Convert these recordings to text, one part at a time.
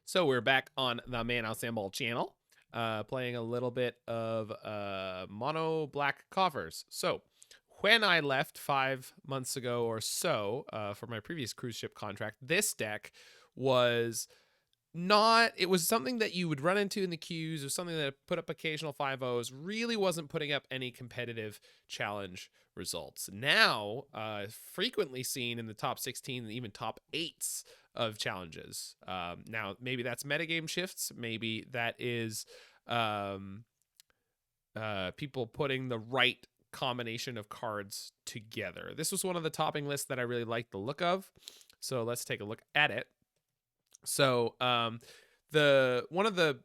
So we're back on the Mana Symbol channel, playing a little bit of mono black coffers. So when I left 5 months ago or so for my previous cruise ship contract, this deck was not, it was something that you would run into in the queues, or something that put up occasional 5-0s, really wasn't putting up any competitive challenge results. Now, frequently seen in the top 16 and even top 8s of challenges. Now, maybe that's metagame shifts, maybe that is people putting the right combination of cards together. This was one of the topping lists that I really liked the look of, so let's take a look at it. So one of the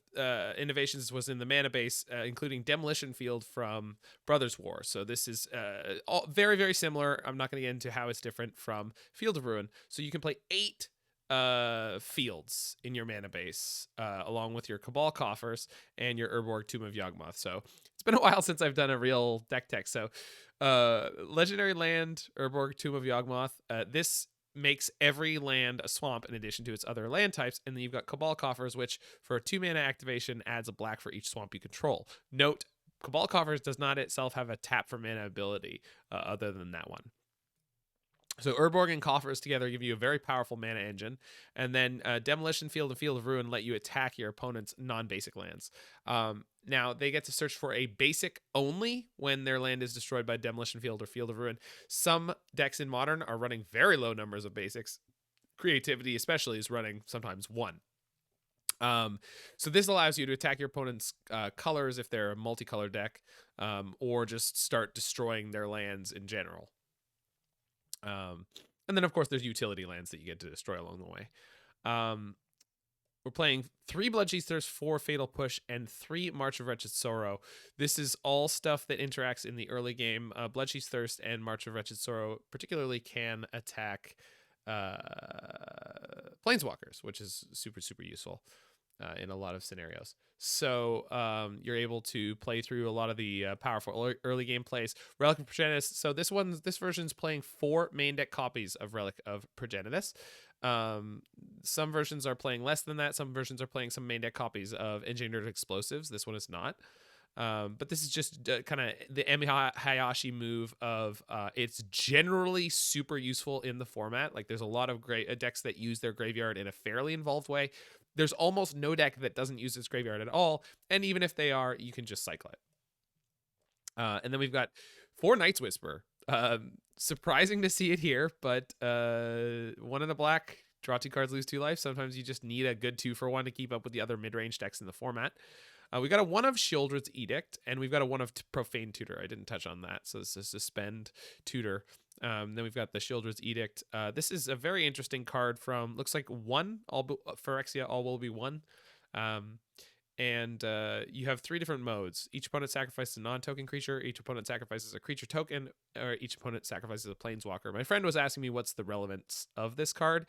innovations was in the mana base, including Demolition Field from Brothers War. So this is all very, very similar. I'm not going to get into how it's different from Field of Ruin. So you can play 8 fields in your mana base, along with your Cabal Coffers and your Urborg Tomb of Yawgmoth. So it's been a while since I've done a real deck tech. So Legendary Land, Urborg Tomb of Yawgmoth. This makes every land a swamp in addition to its other land types, and then you've got Cabal Coffers, which for a 2-mana activation adds a black for each swamp you control. Note, Cabal Coffers does not itself have a tap for mana ability other than that one. So Urborg and Coffers together give you a very powerful mana engine, and then Demolition Field and Field of Ruin let you attack your opponent's non-basic lands. Now, they get to search for a basic only when their land is destroyed by Demolition Field or Field of Ruin. Some decks in Modern are running very low numbers of basics. Creativity especially is running sometimes 1. So this allows you to attack your opponent's colors if they're a multicolor deck, or just start destroying their lands in general. And then, of course, there's utility lands that you get to destroy along the way. We're playing 3 Bloodchief Thirst, 4 Fatal Push, and 3 March of Wretched Sorrow. This is all stuff that interacts in the early game. Bloodchief Thirst and March of Wretched Sorrow particularly can attack Planeswalkers, which is super, super useful in a lot of scenarios. So you're able to play through a lot of the powerful early game plays. Relic of Progenitus. So this version's playing 4 main deck copies of Relic of Progenitus. Some versions are playing less than that. Some versions are playing some main deck copies of Engineered Explosives. This one is not. But this is just kind of the Emi Hayashi move of it's generally super useful in the format. Like, there's a lot of great decks that use their graveyard in a fairly involved way. There's almost no deck that doesn't use its graveyard at all, and even if they are, you can just cycle it. And then we've got 4 Night's Whisper. Surprising to see it here, but 1 in a black, draw 2 cards, lose 2 life. Sometimes you just need a good 2-for-1 to keep up with the other mid-range decks in the format. We got a 1 of Sheoldred's Edict, and we've got a 1 of Profane Tutor. I didn't touch on that, so this is Suspend Tutor. Then we've got the Sheoldred's Edict. This is a very interesting card from, looks like 1, Phyrexia, all will be 1. And you have 3 different modes. Each opponent sacrifices a non-token creature, each opponent sacrifices a creature token, or each opponent sacrifices a planeswalker. My friend was asking me what's the relevance of this card,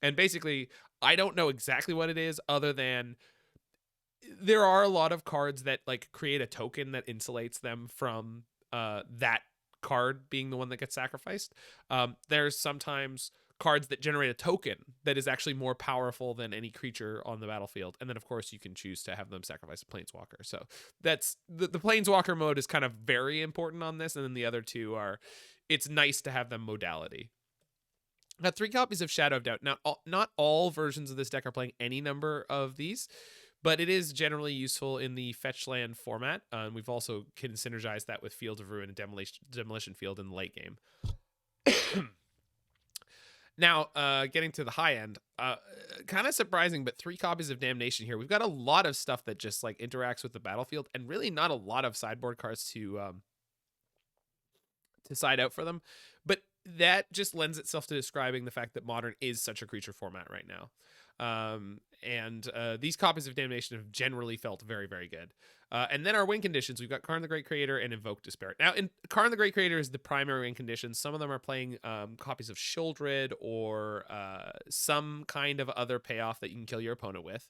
and basically, I don't know exactly what it is, other than there are a lot of cards that like create a token that insulates them from that card being the one that gets sacrificed. There's sometimes cards that generate a token that is actually more powerful than any creature on the battlefield, and then of course you can choose to have them sacrifice a planeswalker. So that's the planeswalker mode is kind of very important on this, and then the other 2 are, it's nice to have them modality. Got 3 copies of Shadow of Doubt. Now, not all versions of this deck are playing any number of these, but it is generally useful in the fetch land format. We've also can synergize that with Field of Ruin and Demolition Field in the late game. Now, getting to the high end, kind of surprising, but 3 copies of Damnation here. We've got a lot of stuff that just like interacts with the battlefield, and really not a lot of sideboard cards to side out for them. But that just lends itself to describing the fact that Modern is such a creature format right now. And these copies of Damnation have generally felt very, very good. And then our win conditions, we've got Karn the Great Creator and Invoke Despair. Now, Karn the Great Creator is the primary win condition. Some of them are playing copies of Sheoldred or some kind of other payoff that you can kill your opponent with.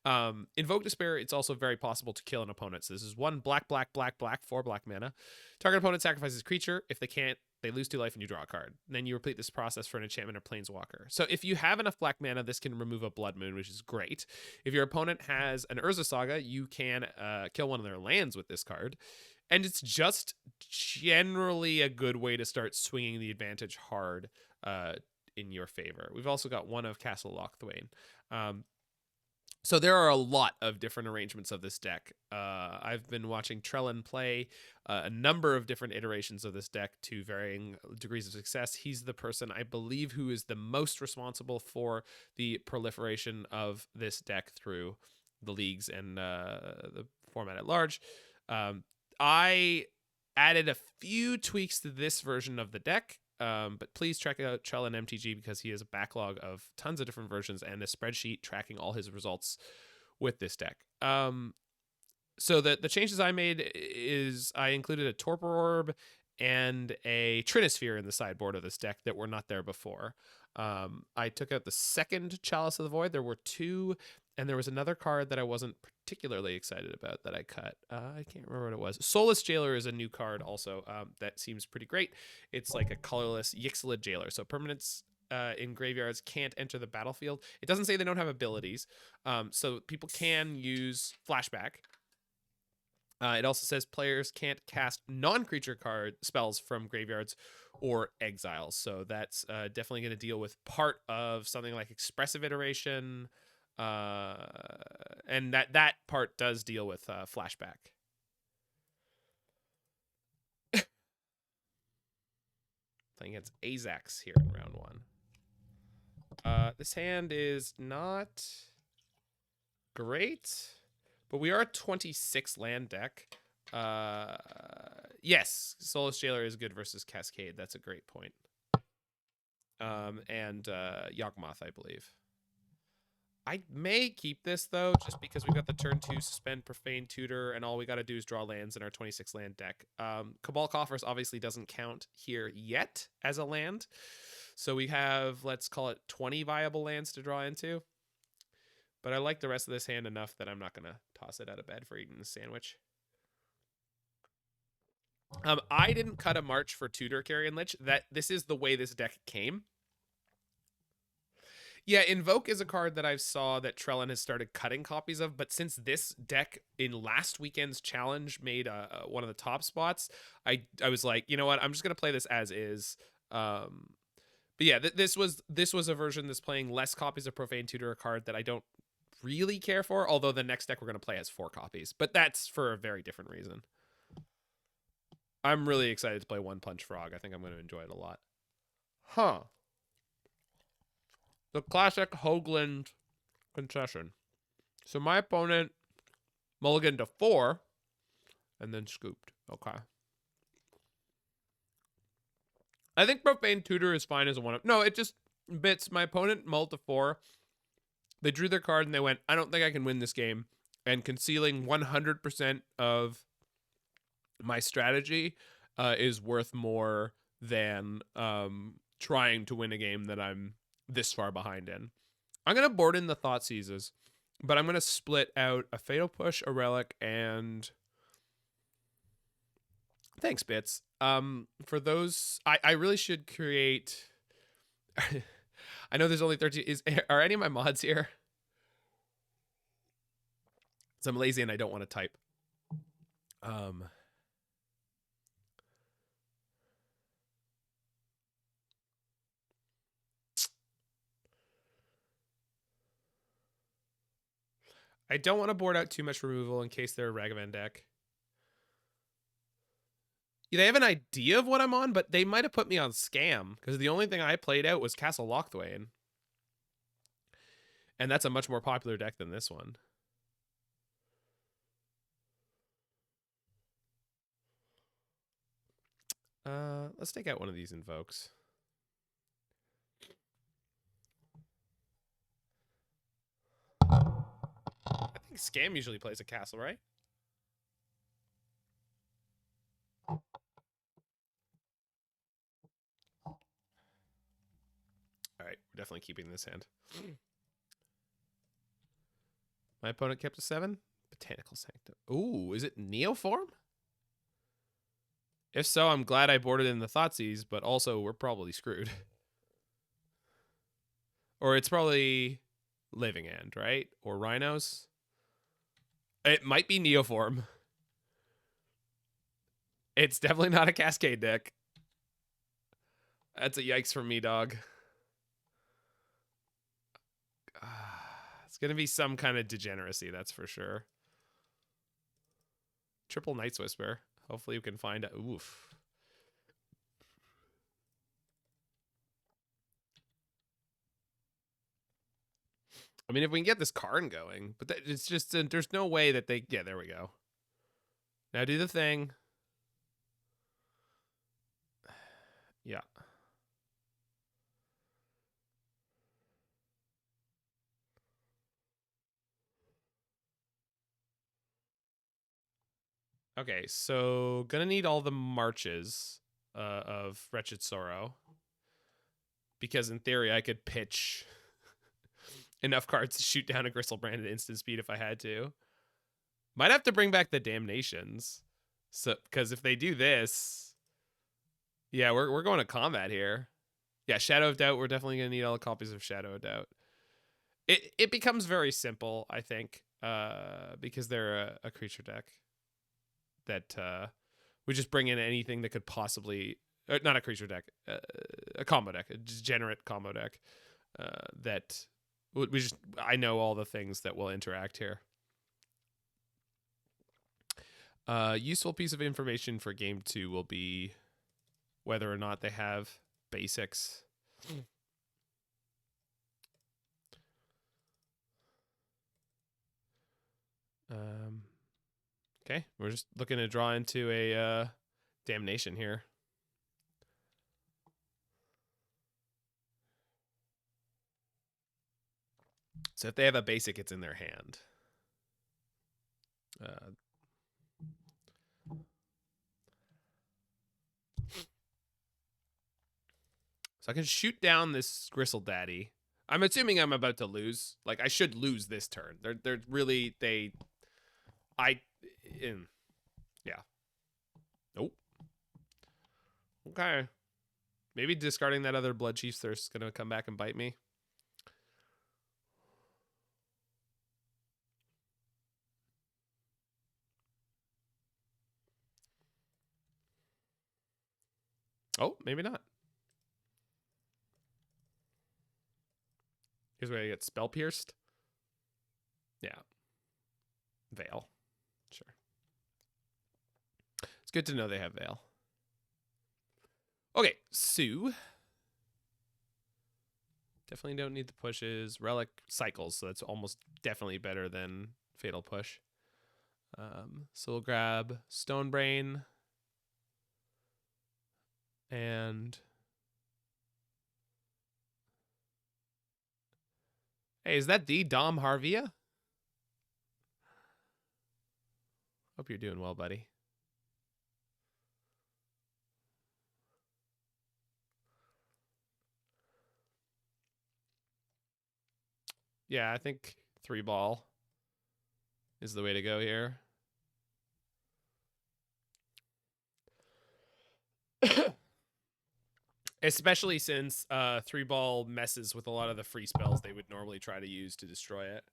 Invoke Despair, it's also very possible to kill an opponent. So this is 1 black, 4 black mana. Target opponent sacrifices a creature. If they can't They lose 2 life and you draw a card. Then you repeat this process for an enchantment or planeswalker. So if you have enough black mana, this can remove a Blood Moon, which is great. If your opponent has an Urza Saga, you can kill one of their lands with this card. And it's just generally a good way to start swinging the advantage hard in your favor. We've also got one of Castle Locthwain. So there are a lot of different arrangements of this deck. I've been watching Trellin play a number of different iterations of this deck to varying degrees of success. He's the person, I believe, who is the most responsible for the proliferation of this deck through the leagues and the format at large. I added a few tweaks to this version of the deck. But please check out Trellin MTG because he has a backlog of tons of different versions and a spreadsheet tracking all his results with this deck. So the changes I made is I included a Torpor Orb and a Trinisphere in the sideboard of this deck that were not there before. I took out the second Chalice of the Void. There were 2, and there was another card that I wasn't particularly excited about that I cut. I can't remember what it was. Soulless Jailer is a new card also that seems pretty great. It's like a colorless Yixlid Jailer. So permanents in graveyards can't enter the battlefield. It doesn't say they don't have abilities. So people can use Flashback. It also says players can't cast non-creature card spells from graveyards or exiles. So that's definitely going to deal with part of something like Expressive Iteration. And that part does deal with Flashback. Playing against Azax here in round 1. This hand is not great, but we are a 26 land deck. Yes, Soulless Jailer is good versus Cascade. That's a great point. And Yawgmoth, I believe. I may keep this, though, just because we've got the turn 2 suspend Profane Tutor, and all we got to do is draw lands in our 26 land deck. Cabal Coffers obviously doesn't count here yet as a land. So we have, let's call it 20 viable lands to draw into. But I like the rest of this hand enough that I'm not going to toss it out of bed for eating a sandwich. I didn't cut a march for Tutor Carrion Lich. This is the way this deck came. Yeah, Invoke is a card that I saw that Trellin has started cutting copies of, but since this deck in last weekend's challenge made one of the top spots, I was like, you know what, I'm just gonna play this as is. But yeah, this was a version that's playing less copies of Profane Tutor, a card that I don't really care for, although the next deck we're gonna play has 4 copies, but that's for a very different reason. I'm really excited to play One Punch Frog. I think I'm gonna enjoy it a lot. Huh. The classic Hoagland concession. So my opponent mulliganed to 4 and then scooped. Okay. I think Profane Tutor is fine as a 1-up. No, it just bits. My opponent mulled to 4. They drew their card and they went, I don't think I can win this game. And concealing 100% of my strategy is worth more than trying to win a game that I'm this far behind in. I'm going to board in the Thoughtseizes, but I'm going to split out a Fatal Push, a Relic, and... Thanks, Bits. For those... I really should create... I know there's only 13... Are any of my mods here? So I'm lazy and I don't want to type. I don't want to board out too much removal in case they're a Ragavan deck. Yeah, they have an idea of what I'm on, but they might have put me on Scam, because the only thing I played out was Castle Locthwain. And that's a much more popular deck than this one. Let's take out one of these Invokes. I think Scam usually plays a castle, right? All right, we're definitely keeping this hand. My opponent kept a 7. Botanical Sanctum. Ooh, is it Neoform? If so, I'm glad I boarded in the Thoughtseize, but also we're probably screwed. Or it's probably Living End, right? Or Rhinos. It might be Neoform. It's definitely not a Cascade deck. That's a yikes from me, dog. It's going to be some kind of degeneracy, that's for sure. Triple Night's Whisper. Hopefully you can find a... Oof. I mean, if we can get this Karn going, but it's just, there's no way that they... Yeah, there we go. Now do the thing. Yeah. Okay, so gonna need all the marches of Wretched Sorrow. Because in theory, I could pitch enough cards to shoot down a Gristlebrand at instant speed if I had to. Might have to bring back the Damnations. So, because if they do this... Yeah, we're going to combat here. Yeah, Shadow of Doubt, we're definitely going to need all the copies of Shadow of Doubt. It becomes very simple, I think, because they're a creature deck. That we just bring in anything that could possibly... not a creature deck, a combo deck, a degenerate combo deck. That we just... I know all the things that will interact here. Useful piece of information for game 2 will be whether or not they have basics. Okay, we're just looking to draw into a Damnation here. So if they have a basic, it's in their hand. So I can shoot down this Gristle Daddy. I'm assuming I'm about to lose. Like, I should lose this turn. They're really... Yeah. Nope. Okay. Maybe discarding that other Bloodchief's Thirst is going to come back and bite me. Oh, maybe not. Here's where I get Spell Pierced. Yeah. Veil. Sure. It's good to know they have Veil. Okay, Sue. Definitely don't need the pushes. Relic cycles, so that's almost definitely better than Fatal Push. So we'll grab Stonebrain. And... Hey, is that the Dom Harvia? Hope you're doing well, buddy. Yeah, I think 3-ball is the way to go here. Especially since 3-ball messes with a lot of the free spells they would normally try to use to destroy it.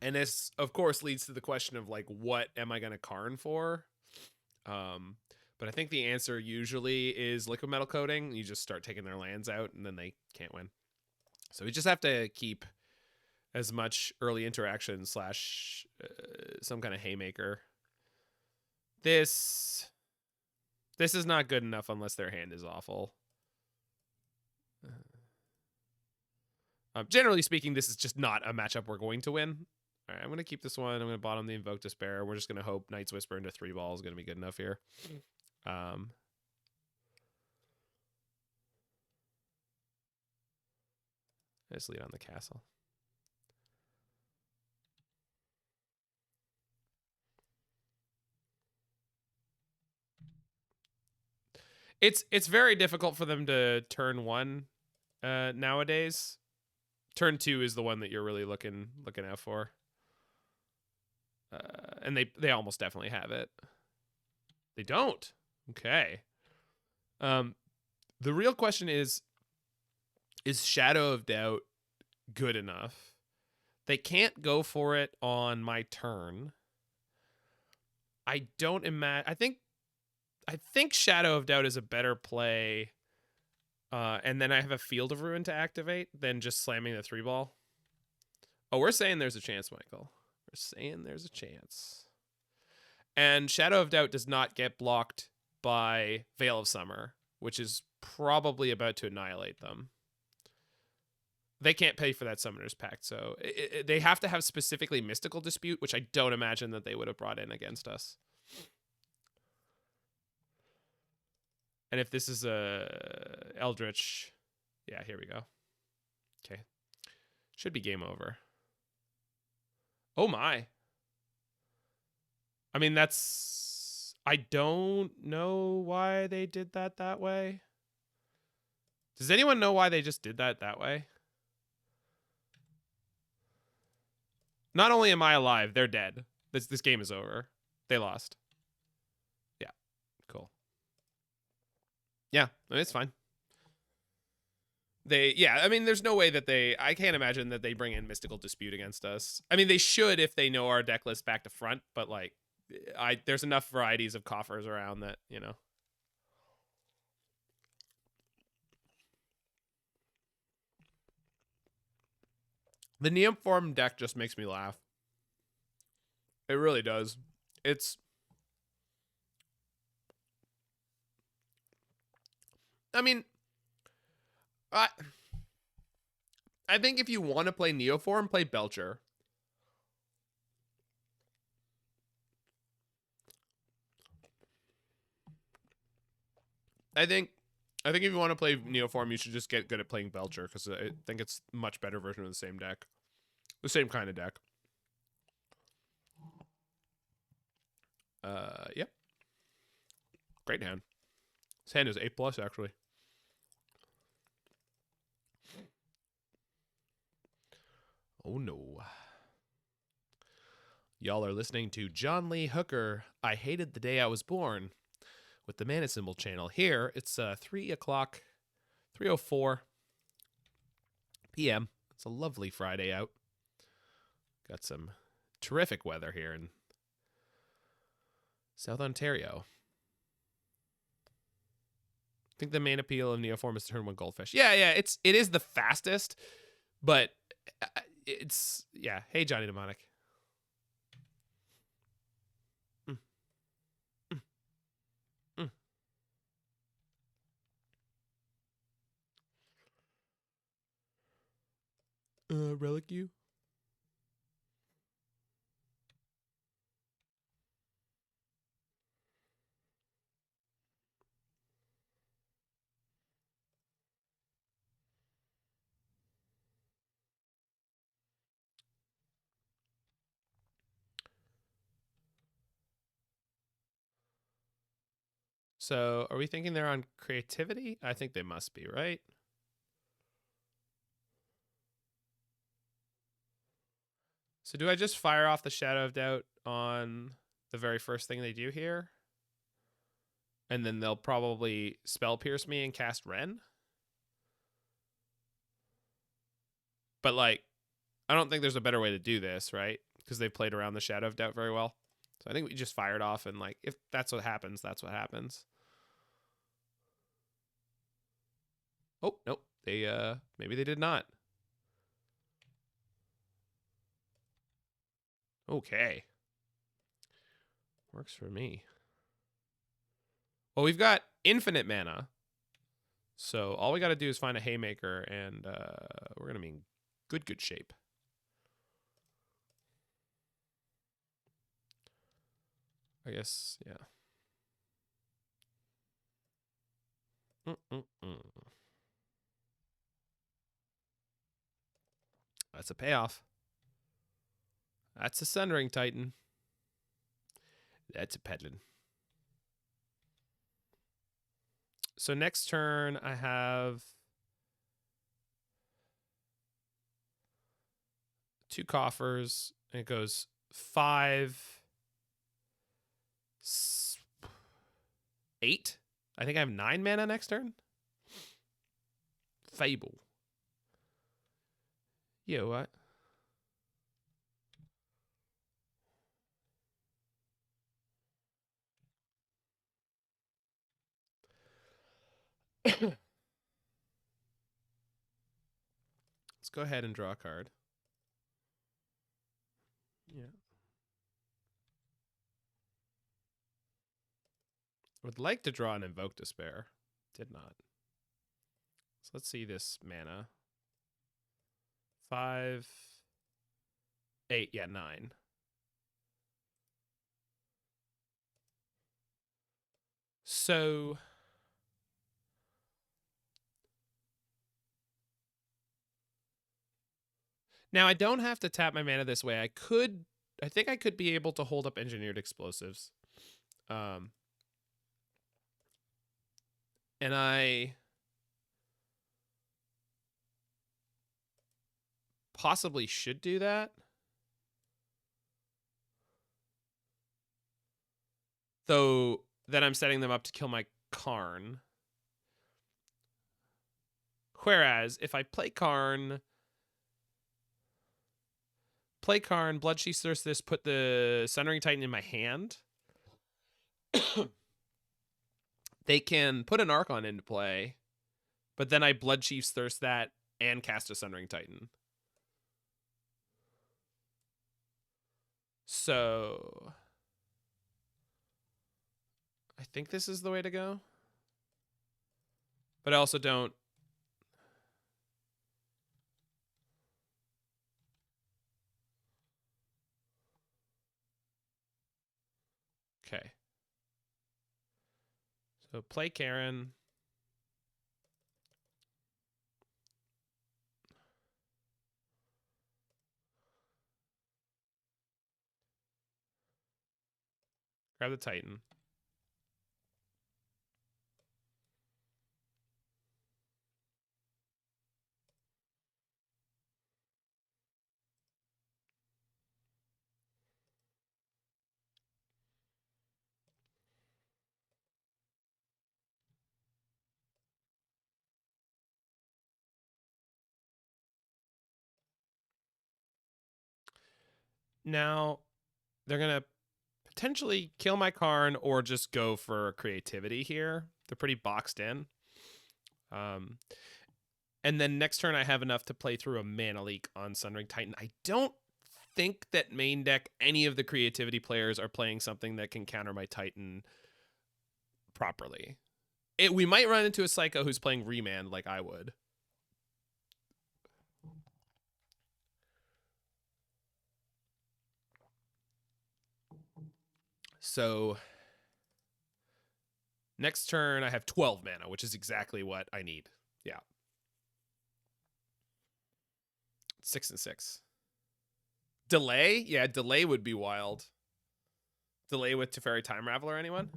And this, of course, leads to the question of, like, what am I going to Karn for? But I think the answer usually is Liquimetal Coating. You just start taking their lands out, and then they can't win. So we just have to keep as much early interaction / some kind of haymaker. This is not good enough unless their hand is awful. Generally speaking, this is just not a matchup we're going to win. All right, I'm going to keep this one. I'm going to bottom the Invoke Despair. We're just going to hope Night's Whisper into 3-ball is going to be good enough here. I just lead on the castle. It's very difficult for them to turn 1 nowadays. Turn 2 is the one that you're really looking out for. And they almost definitely have it. They don't. Okay. The real question is Shadow of Doubt good enough? They can't go for it on my turn. I don't imagine. I think Shadow of Doubt is a better play. And then I have a Field of Ruin to activate than just slamming the 3-ball. Oh, we're saying there's a chance, Michael. We're saying there's a chance. And Shadow of Doubt does not get blocked by Veil of Summer, which is probably about to annihilate them. They can't pay for that Summoner's Pact, so they have to have specifically Mystical Dispute, which I don't imagine that they would have brought in against us. And if this is a Eldritch, yeah, here we go. Okay. Should be game over. Oh my. I mean, that's... I don't know why they did that way. Does anyone know why they just did that way? Not only am I alive, they're dead. This game is over. They lost. Yeah. Cool. Yeah, it's fine. I mean, there's no way that I can't imagine that they bring in Mystical Dispute against us. I mean, they should if they know our deck list back to front, but like, there's enough varieties of coffers around that, you know. The Neoform deck just makes me laugh. It really does. I mean, I think if you want to play Neoform, play Belcher. I think if you want to play Neoform, you should just get good at playing Belcher, because I think it's a much better version of the same deck. The same kind of deck. Yep. Great hand. This hand is A+, actually. Oh no. Y'all are listening to John Lee Hooker, I Hated the Day I Was Born, with the Mana Symbol channel. Here, it's 3 o'clock, 3:04 p.m. It's a lovely Friday out. Got some terrific weather here in South Ontario. I think the main appeal of Neoform is turn 1 Goldfish. Yeah, it is the fastest, but it's, yeah. Hey, Johnny Mnemonic. Relic you? So, are we thinking they're on creativity? I think they must be, right? So do I just fire off the Shadow of Doubt on the very first thing they do here? And then they'll probably Spell Pierce me and cast Ren? But, like, I don't think there's a better way to do this, right? Because they've played around the Shadow of Doubt very well. So I think we just fired off, and, like, if that's what happens, that's what happens. Oh, nope. Maybe they did not. Okay. Works for me. Well, we've got infinite mana. So all we got to do is find a Haymaker, and we're going to be in good shape. I guess, yeah. That's a payoff. That's a Sundering Titan. That's a peddling. So next turn, I have 2 coffers, and it goes 5, 8. I think I have 9 mana next turn. Fable. Yeah, what? Let's go ahead and draw a card. Yeah. Would like to draw an Invoke Despair. Did not. So let's see this mana. 5, 8, yeah, 9. So now I don't have to tap my mana this way. I think I could be able to hold up Engineered Explosives. And I possibly should do that. Though then I'm setting them up to kill my Karn. Whereas if I play Karn, Bloodchief Thirst this, put the Sundering Titan in my hand, they can put an Archon into play, but then I Bloodchief's Thirst that and cast a Sundering Titan. So I think this is the way to go. But I also don't. Okay. So play Karen. Grab the Titan. Now, they're going to potentially kill my Karn or just go for creativity here. They're pretty boxed in. And then next turn I have enough to play through a mana leak on Sundering Titan. I don't think that main deck, any of the creativity players are playing something that can counter my Titan properly. We might run into a Psycho who's playing Remand like I would. So next turn I have 12 mana, which is exactly what I need. Yeah. 6 and 6. Delay? Yeah, delay would be wild. Delay with Teferi Time Raveler, anyone?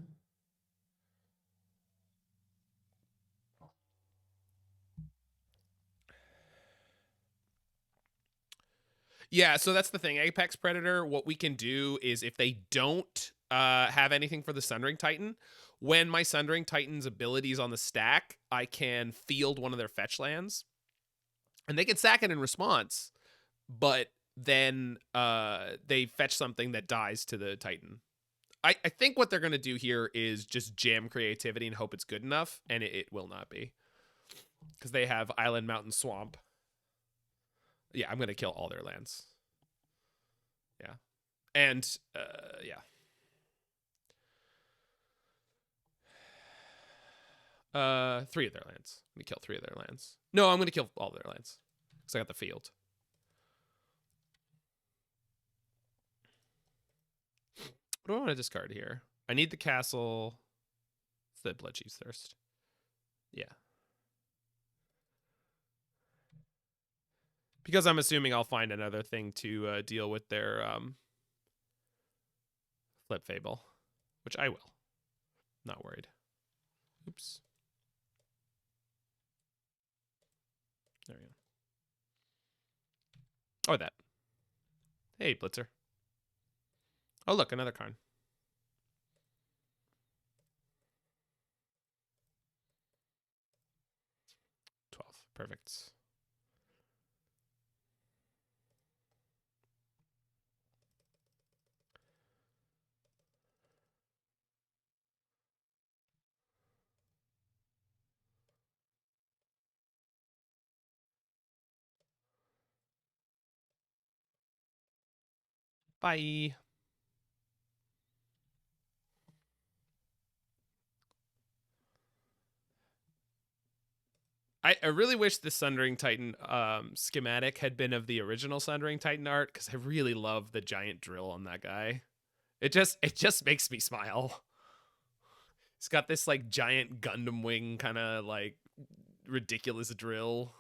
Yeah, so that's the thing. Apex Predator, what we can do is if they don't have anything for the Sundering Titan, when my Sundering Titan's abilities on the stack, I can field one of their fetch lands. And they can sack it in response, but then they fetch something that dies to the Titan. I think what they're going to do here is just jam creativity and hope it's good enough, and it will not be. Because they have Island, Mountain, Swamp. Yeah, I'm going to kill all their lands. Yeah. And, yeah. 3 of their lands. I'm going to kill 3 of their lands. No, I'm going to kill all their lands. Because I got the field. What do I want to discard here? I need the castle. It's the Bloodchief's Thirst. Yeah. Because I'm assuming I'll find another thing to deal with their Flip Fable. Which I will. Not worried. Oops. There we go. Oh, that. Hey, Blitzer. Oh, look, another Karn. Perfect. Bye. I really wish the Sundering Titan schematic had been of the original Sundering Titan art, because I really love the giant drill on that guy. It just makes me smile. It's got this like giant Gundam wing kind of like ridiculous drill.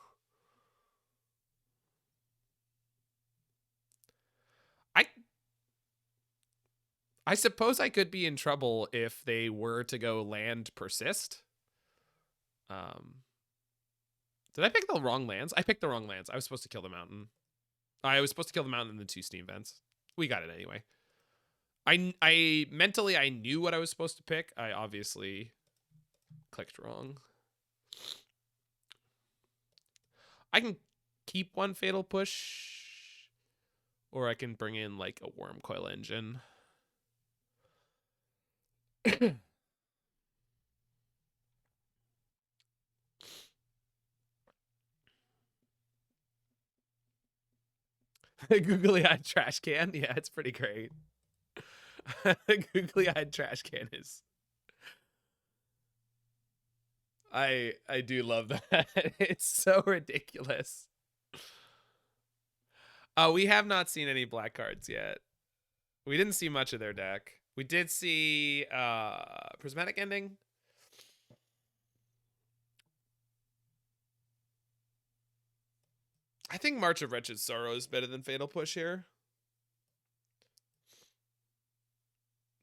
I suppose I could be in trouble if they were to go land persist. Did I pick the wrong lands? I picked the wrong lands. I was supposed to kill the mountain. I was supposed to kill the mountain and the 2 steam vents. We got it anyway. I mentally I knew what I was supposed to pick. I obviously clicked wrong. I can keep one fatal push, or I can bring in like a Wurmcoil Engine. Googly-eyed trash can. Yeah, it's pretty great. Googly-eyed trash can is. I do love that. It's so ridiculous. We have not seen any black cards yet. We didn't see much of their deck. We did see Prismatic Ending. I think March of Wretched Sorrow is better than Fatal Push here.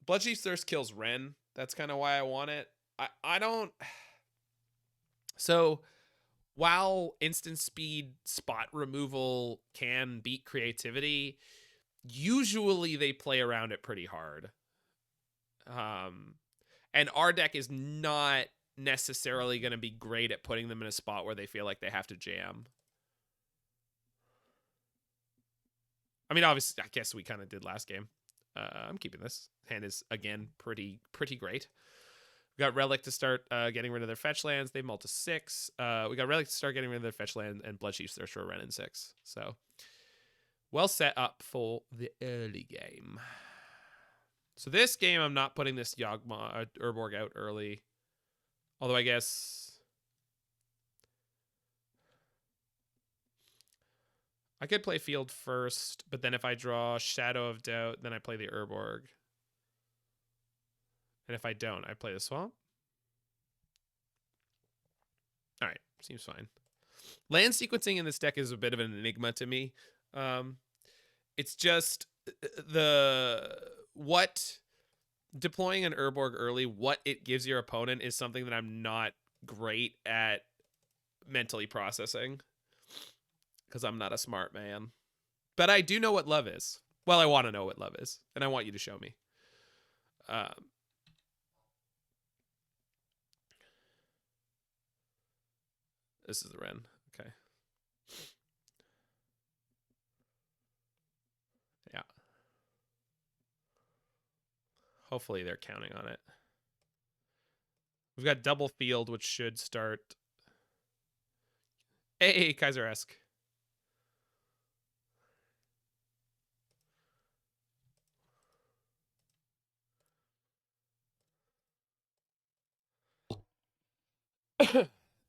Bloodchief's Thirst kills Ren. That's kind of why I want it. I don't... So, while instant speed spot removal can beat creativity, usually they play around it pretty hard. And our deck is not necessarily going to be great at putting them in a spot where they feel like they have to jam. I mean, obviously, I guess we kind of did last game. I'm keeping this. Hand is, again, pretty great. We got Relic to start getting rid of their fetch lands. They mull to 6. We got Relic to start getting rid of their fetch land, and Bloodchief's their sure Ren in 6. So, well set up for the early game. So this game, I'm not putting this Yawgmoth Urborg out early. Although I guess I could play Field first, but then if I draw Shadow of Doubt, then I play the Urborg. And if I don't, I play the Swamp. All right, seems fine. Land sequencing in this deck is a bit of an enigma to me. It's just what deploying an Urborg early, what it gives your opponent is something that I'm not great at mentally processing, because I'm not a smart man. But I do know what love is. Well, I want to know what love is, and I want you to show me. This is the Ren. Okay. Yeah. Hopefully they're counting on it. We've got double field, which should start. Hey, Kaiser-esque.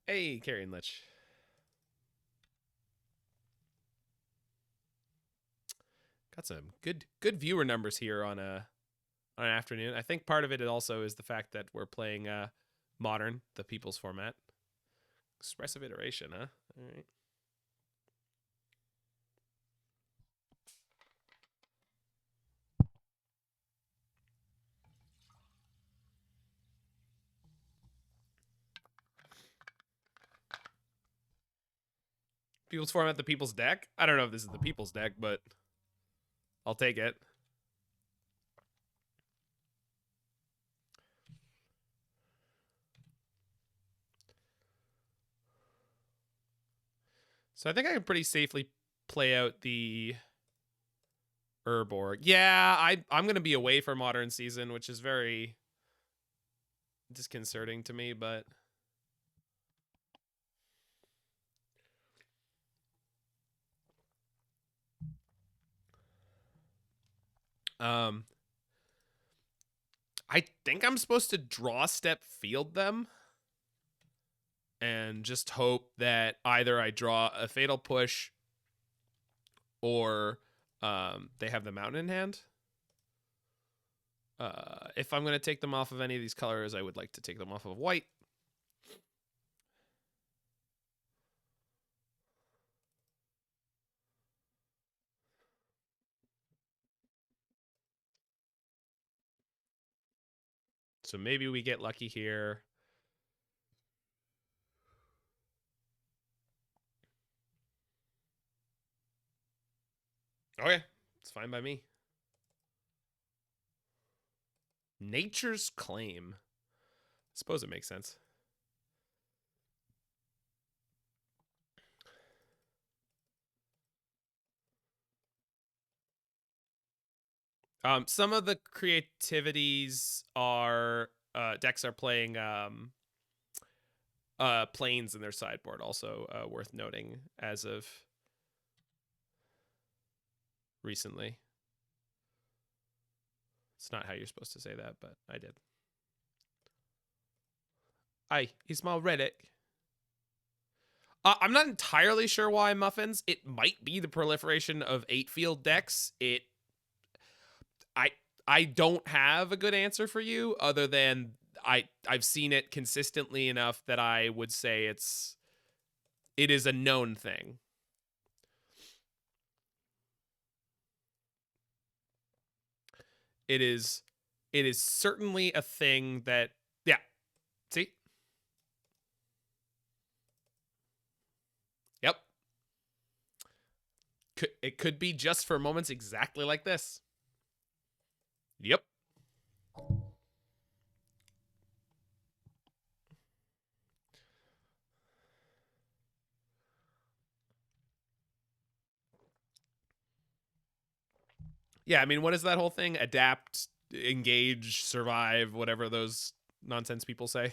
Hey, Carrion Lich. Got some good viewer numbers here on an afternoon. I think part of it also is the fact that we're playing Modern, the People's format. Expressive iteration, huh? All right. People's format, the People's deck. I don't know if this is the People's deck, but I'll take it. So I think I can pretty safely play out the Urborg. Yeah, I'm going to be away for Modern Season, which is very disconcerting to me, but... I think I'm supposed to draw step field them and just hope that either I draw a fatal push or they have the mountain in hand. If I'm going to take them off of any of these colors, I would like to take them off of white. So maybe we get lucky here. Okay, it's fine by me. Nature's Claim. I suppose it makes sense. Some of the creativities are decks are playing planes in their sideboard, also worth noting as of recently. It's not how you're supposed to say that, but I did. Aye, he's my Relic. I'm not entirely sure why Muffins. It might be the proliferation of 8-field decks. I don't have a good answer for you other than I've seen it consistently enough that I would say it is a known thing. It is certainly a thing that, yeah. See? Yep. It could be just for moments exactly like this. Yep. Yeah, I mean, what is that whole thing? Adapt, engage, survive, whatever those nonsense people say.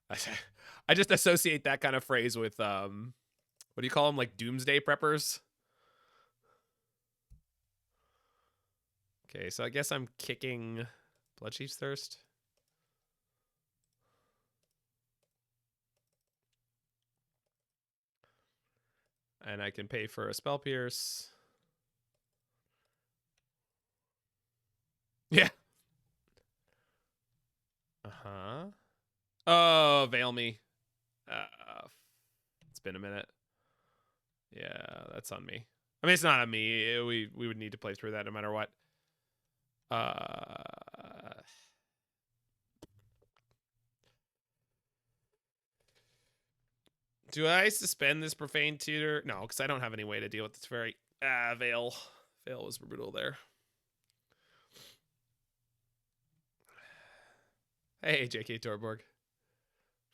I just associate that kind of phrase with what do you call them, like doomsday preppers? Okay, so I guess I'm kicking Bloodchief's Thirst. And I can pay for a Spell Pierce. Yeah. Uh-huh. Oh, Veil Me. It's been a minute. Yeah, that's on me. I mean, it's not on me. We would need to play through that no matter what. Do I suspend this Profane Tutor? No, because I don't have any way to deal with this very... Veil. Veil was brutal there. Hey, JK Torborg.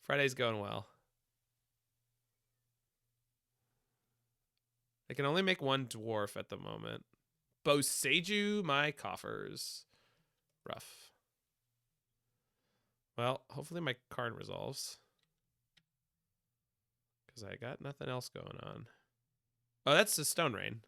Friday's going well. I can only make one dwarf at the moment. Boseiju my coffers. Rough. Well, hopefully my Karn resolves. Because I got nothing else going on. Oh, that's the Stone Rain.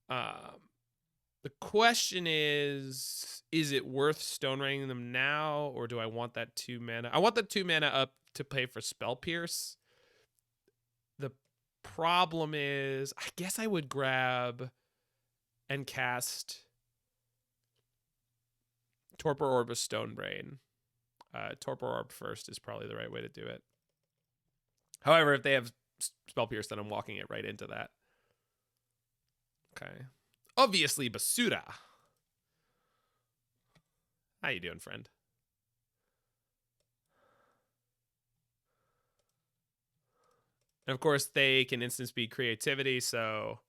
The question is it worth Stone Raining them now, or do I want that 2 mana? I want the 2 mana up to pay for Spell Pierce. The problem is, I guess I would grab and cast Torpor Orb of Stonebrain. Torpor Orb first is probably the right way to do it. However, if they have Spell Pierce, then I'm walking it right into that. Okay. Obviously, Basura. How you doing, friend? And of course, they can instant speed creativity, so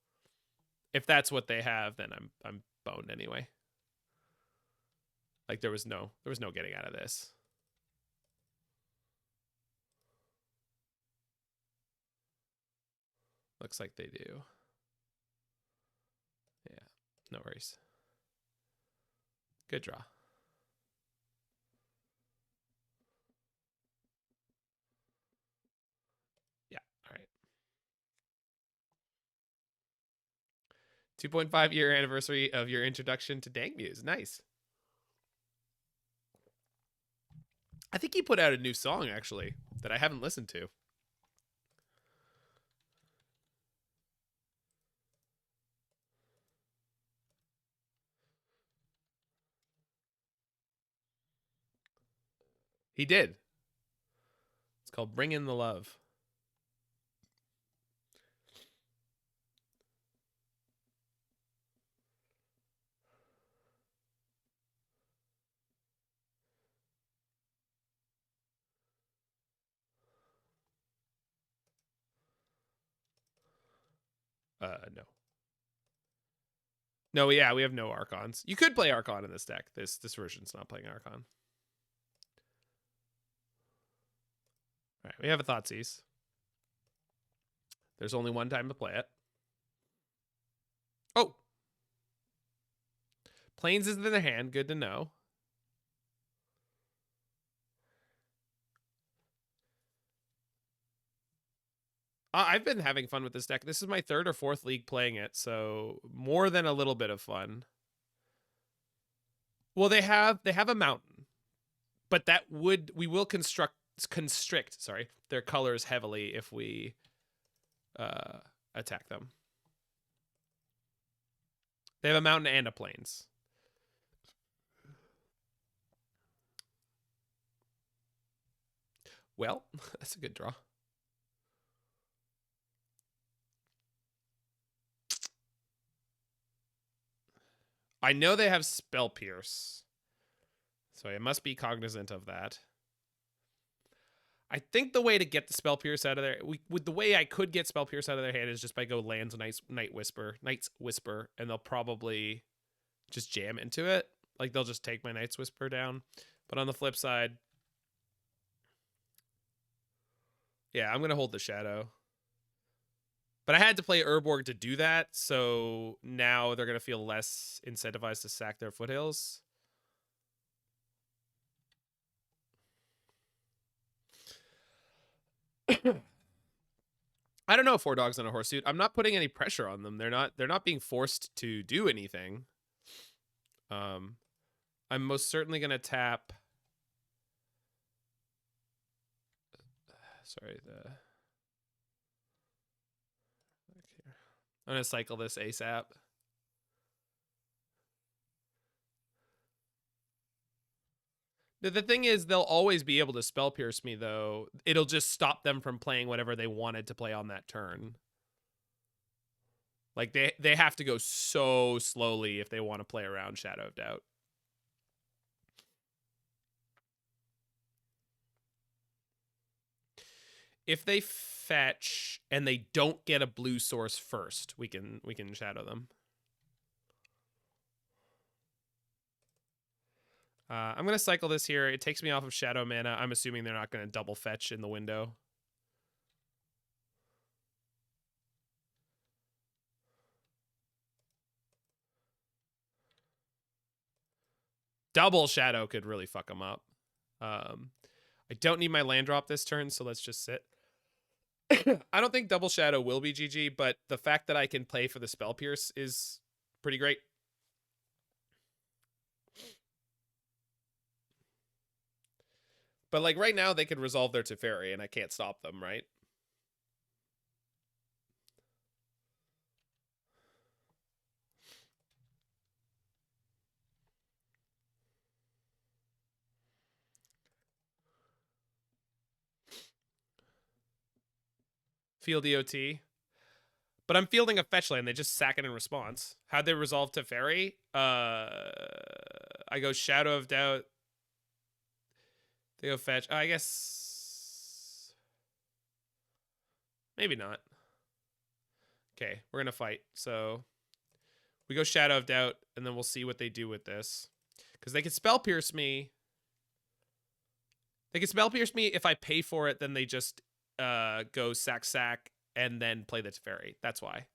if that's what they have, then I'm boned anyway. Like there was no getting out of this. Looks like they do. Yeah, no worries. Good draw. Yeah, all right. 2.5 year anniversary of your introduction to Dank Muse. Nice. I think he put out a new song, actually, that I haven't listened to. He did. It's called Bring in the Love. No. No, yeah, we have no Archons. You could play Archon in this deck. This version's not playing Archon. All right, we have a Thoughtseize. There's only one time to play it. Oh! Plains is in their hand. Good to know. I've been having fun with this deck. This is my 3rd or 4th league playing it, so more than a little bit of fun. Well, they have a mountain, but we will constrict their colors heavily if we attack them. They have a mountain and a plains. Well, that's a good draw. I know they have Spell Pierce, so I must be cognizant of that. I think the way to get the Spell Pierce out of there, the way I could get Spell Pierce out of their hand is just by go lands Night's Whisper, and they'll probably just jam into it. Like, they'll just take my Night's Whisper down. But on the flip side, yeah, I'm going to hold the Shadow. But I had to play Urborg to do that, so now they're going to feel less incentivized to sack their foothills. I don't know, 4 dogs on a horse suit. I'm not putting any pressure on them. They're not being forced to do anything. I'm most certainly going to tap. Sorry, I'm going to cycle this ASAP. The thing is, they'll always be able to Spell Pierce me, though. It'll just stop them from playing whatever they wanted to play on that turn. Like, they have to go so slowly if they want to play around Shadow of Doubt. If they fetch and they don't get a blue source first, we can shadow them. I'm going to cycle this here. It takes me off of shadow mana. I'm assuming they're not going to double fetch in the window. Double shadow could really fuck them up. I don't need my land drop this turn, so let's just sit. I don't think double shadow will be GG, but the fact that I can play for the Spell Pierce is pretty great. But like right now, they could resolve their Teferi, and I can't stop them, right? Field DOT. But I'm fielding a fetch land. They just sack it in response. How'd they resolve Teferi? I go Shadow of Doubt. They go fetch. I guess. Maybe not. Okay, we're going to fight. So we go Shadow of Doubt, and then we'll see what they do with this. Because they can Spell Pierce me. They can Spell Pierce me. If I pay for it, then they just go sack. and then play the Teferi. That's why.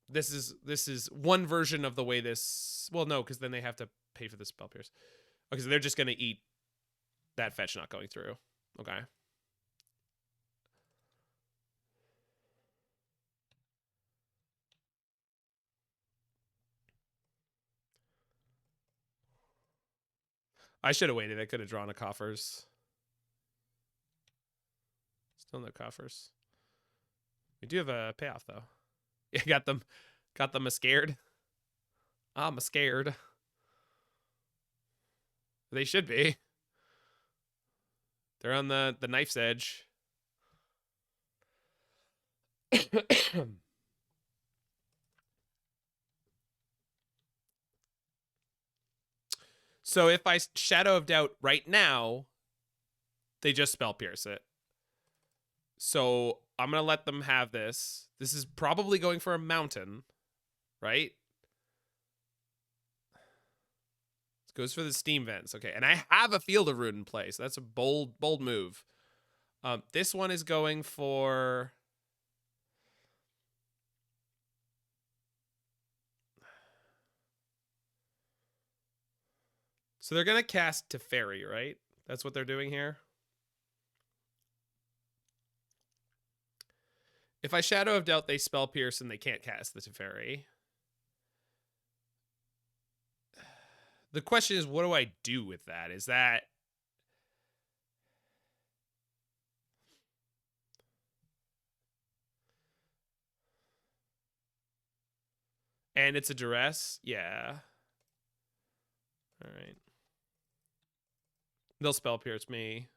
This is one version of the way this... Well, no, because then they have to pay for the Spell Pierce. Okay, so they're just going to eat that fetch not going through. Okay. I should have waited. I could have drawn a Coffers. Still no Coffers. We do have a payoff, though. Yeah, got them a scared. I'm a scared. They should be. They're on the knife's edge. So if I Shadow of Doubt right now, they just Spell Pierce it. So I'm going to let them have this. This is probably going for a mountain, right? This goes for the steam vents. Okay, and I have a Field of Ruin in place. So that's a bold move. This one is going for... So they're going to cast Teferi, right? That's what they're doing here. If I Shadow of Doubt, they Spell Pierce and they can't cast the Teferi. The question is, what do I do with that? Is that... And it's a duress? Yeah. All right. They'll Spell Pierce me.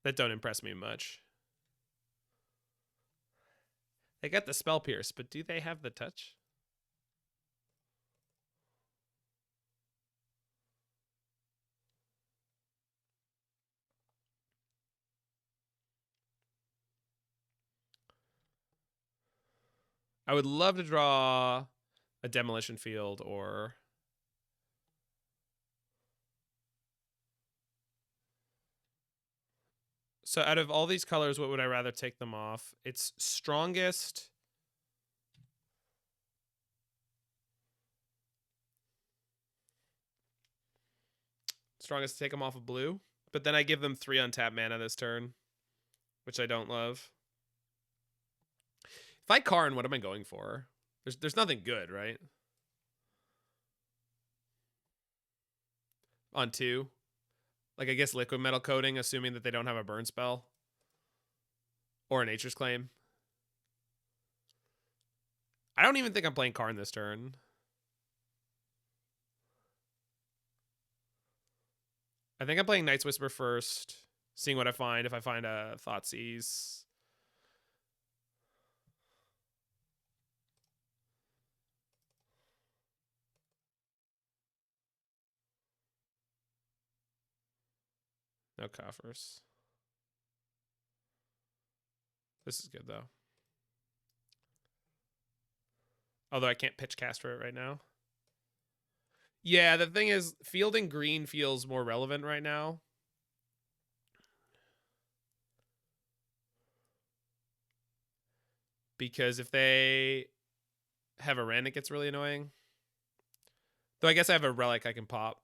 That don't impress me much. They got the Spell Pierce, but do they have the touch? I would love to draw a Demolition Field or... So out of all these colors, what would I rather take them off? It's strongest. Strongest to take them off of blue. But then I give them 3 untapped mana this turn, which I don't love. If I Karn, what am I going for? There's nothing good, right? On 2. Like, I guess Liquimetal Coating, assuming that they don't have a burn spell. Or a Nature's Claim. I don't even think I'm playing Karn this turn. I think I'm playing Night's Whisper first. Seeing what I find. If I find a Thoughtseize. No Coffers. This is good, though. Although I can't pitch cast for it right now. Yeah, the thing is, fielding green feels more relevant right now. Because if they have a Wrenn, it gets really annoying. Though I guess I have a Relic I can pop.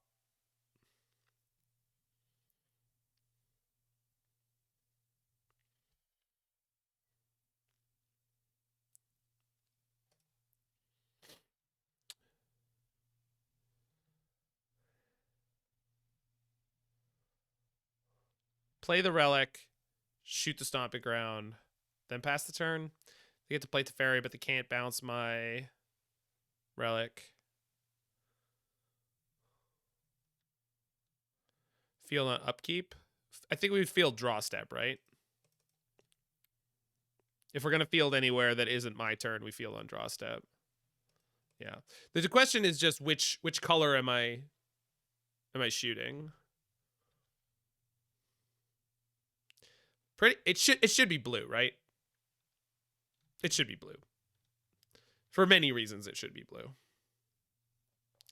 Play the Relic, shoot the Stomping Ground, then pass the turn. They get to play Teferi, but they can't bounce my Relic. Field on upkeep. I think we would field draw step, right? If we're going to field anywhere that isn't my turn, we field on draw step. Yeah. The question is just which color am I shooting? It should be blue, right? It should be blue. For many reasons, it should be blue.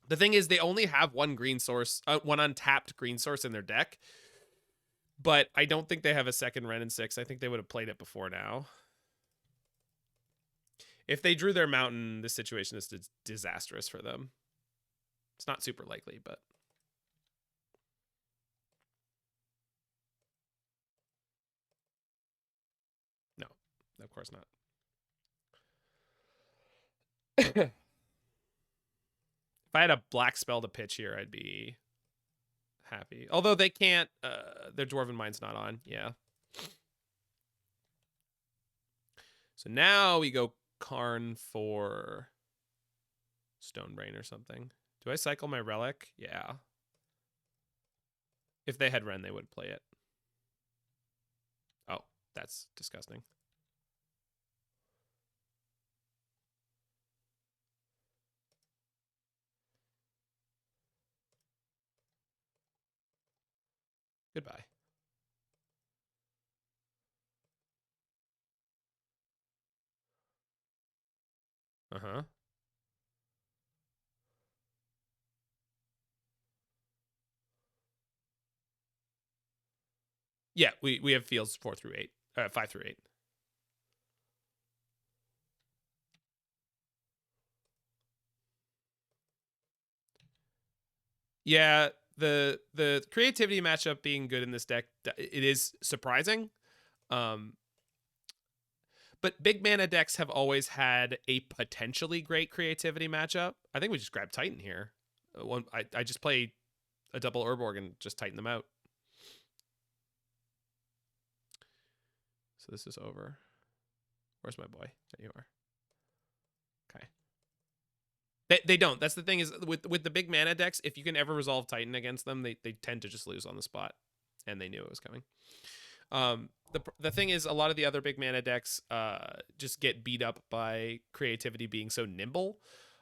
The thing is, they only have one green source, one untapped green source in their deck. But I don't think they have a second Wrenn and 6. I think they would have played it before now. If they drew their mountain, this situation is disastrous for them. It's not super likely, but... No, of course not. If I had a black spell to pitch here, I'd be happy. Although they can't, their Dwarven Mind's not on. Yeah. So now we go Karn for Stonebrain or something. Do I cycle my Relic? Yeah. If they had Wrenn, they would play it. Oh, that's disgusting. Goodbye. Uh-huh. Yeah, we have fields 4 through 8. 5 through 8. Yeah, the creativity matchup being good in this deck, it is surprising. But big mana decks have always had a potentially great creativity matchup. I think we just grab Titan here. I just play a double Urborg and just Titan them out. So this is over. Where's my boy? There you are. Okay. They don't. That's the thing is with the big mana decks, if you can ever resolve Titan against them, they tend to just lose on the spot. And they knew it was coming. The thing is, a lot of the other big mana decks just get beat up by creativity being so nimble.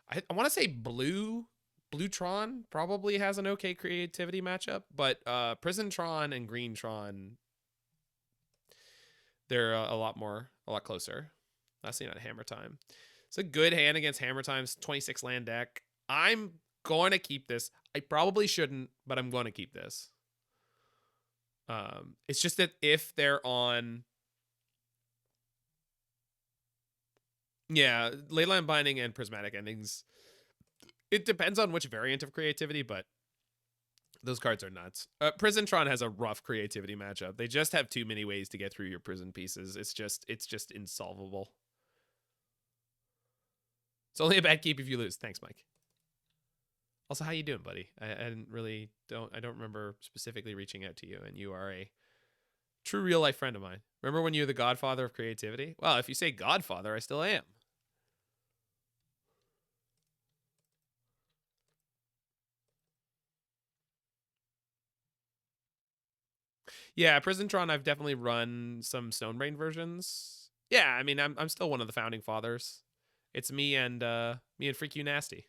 I want to say Bluetron probably has an okay creativity matchup, but Prisontron and Greentron, they're a lot closer. Last seen on Hammer Time. It's a good hand against Hammer Time's 26 land deck. I'm going to keep this. I probably shouldn't, but I'm going to keep this. It's just that if they're on, yeah, Leyline Binding and Prismatic Endings, it depends on which variant of creativity, but those cards are nuts. Prisontron has a rough creativity matchup. They just have too many ways to get through your prison pieces. It's just insolvable. It's only a bad keep if you lose. Thanks, Mike. Also, how you doing, buddy? I don't remember specifically reaching out to you, and you are a true real life friend of mine. Remember when you were the godfather of creativity? Well, if you say godfather, I still am. Yeah, Prisontron, I've definitely run some Stonebrain versions. Yeah, I mean, I'm still one of the founding fathers. It's me and Freak You Nasty.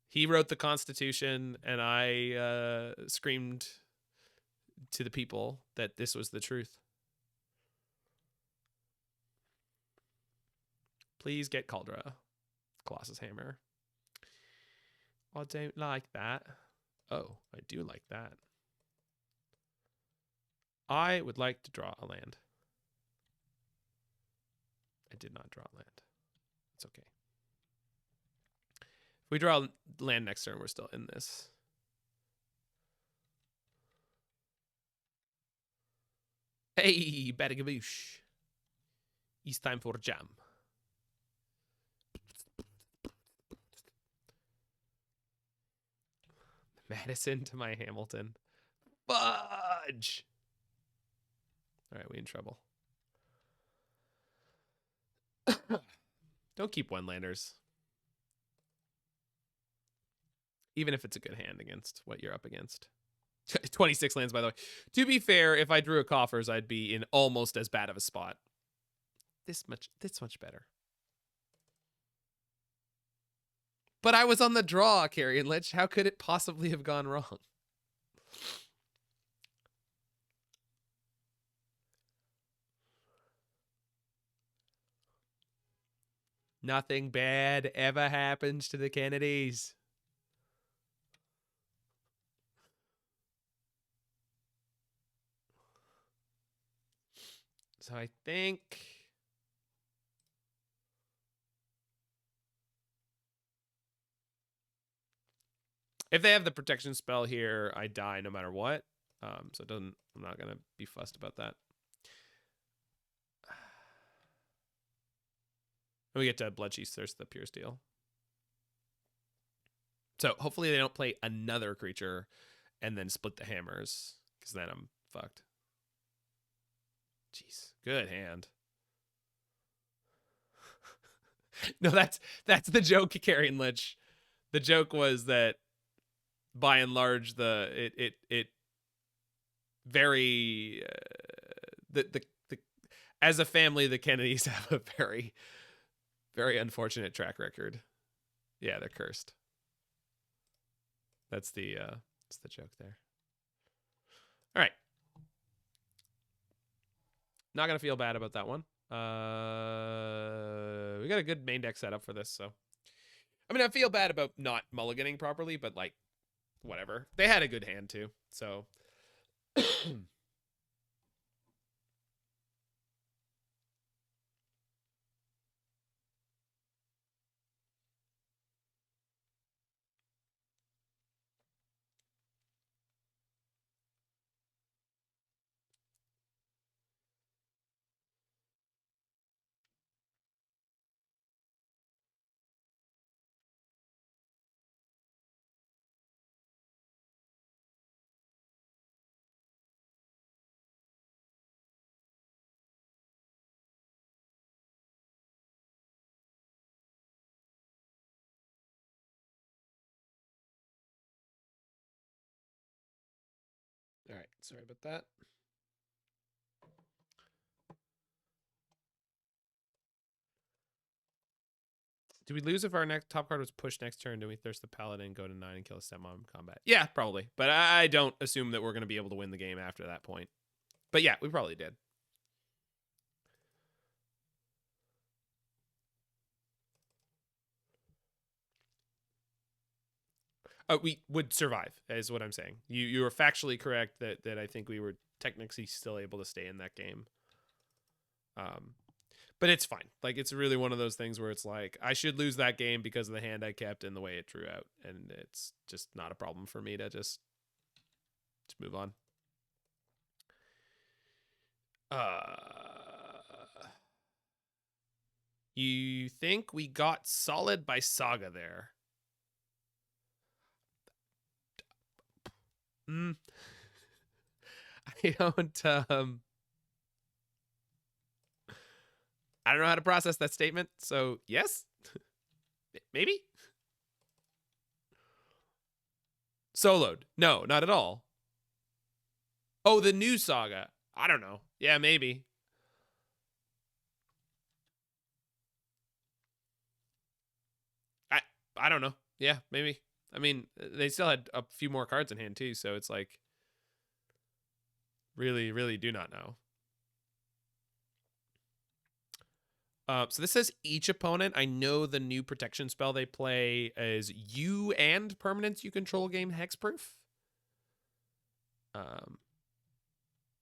He wrote the Constitution, and I screamed to the people that this was the truth. Please get Caldra. Colossus Hammer. I don't like that. Oh, I do like that. I would like to draw a land. I did not draw land. It's okay. If we draw land next turn, we're still in this. Hey, Badagaboosh. It's time for jam. Madison to my Hamilton. Fudge! Alright, we in trouble. Don't keep one-landers. Even if it's a good hand against what you're up against. 26 lands, by the way. To be fair, if I drew a Coffers, I'd be in almost as bad of a spot. This much better. But I was on the draw, Carrion Lich. How could it possibly have gone wrong? Nothing bad ever happens to the Kennedys. So I think... if they have the protection spell here, I die no matter what. So it doesn't... I'm not going to be fussed about that. And we get to Bloodchief Thirst the Pure Steel. So hopefully they don't play another creature and then split the hammers, because then I'm fucked. Jeez, good hand. No, that's the joke, Carrion Lich. The joke was that by and large it very the as a family the Kennedys have a very, very unfortunate track record. Yeah, they're cursed. That's the joke there. All right. Not gonna feel bad about that one. We got a good main deck setup for this, so I mean I feel bad about not mulliganing properly, but like whatever. They had a good hand too, so all right, sorry about that. Do we lose if our next top card was pushed next turn? Do we thirst the paladin, go to 9 and kill a stepmom in combat? Yeah, probably. But I don't assume that we're going to be able to win the game after that point. But yeah, we probably did. We would survive, is what I'm saying. You were factually correct that I think we were technically still able to stay in that game. But it's fine. Like, it's really one of those things where it's like, I should lose that game because of the hand I kept and the way it drew out. And it's just not a problem for me to just move on. You think we got solid by Saga there? I don't I don't know how to process that statement, so yes. Maybe. Soloed. No, not at all. Oh, the new Saga. I don't know. Yeah, maybe. I don't know. Yeah, maybe. I mean, they still had a few more cards in hand too, so it's like really, really do not know. So this says each opponent. I know the new protection spell they play is you and permanents you control gain hexproof.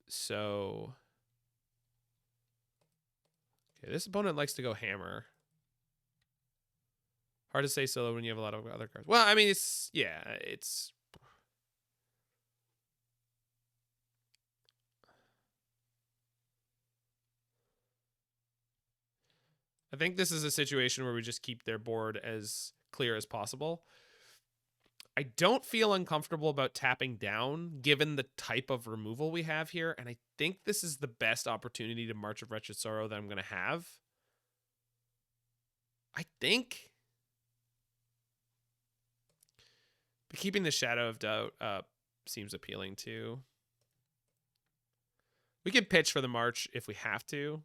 So okay, this opponent likes to go hammer. Hard to say solo when you have a lot of other cards. Well, I mean, it's yeah, it's. I think this is a situation where we just keep their board as clear as possible. I don't feel uncomfortable about tapping down given the type of removal we have here. And I think this is the best opportunity to March of Wretched Sorrow that I'm going to have. I think. But keeping the Shadow of Doubt up seems appealing too. We can pitch for the March if we have to.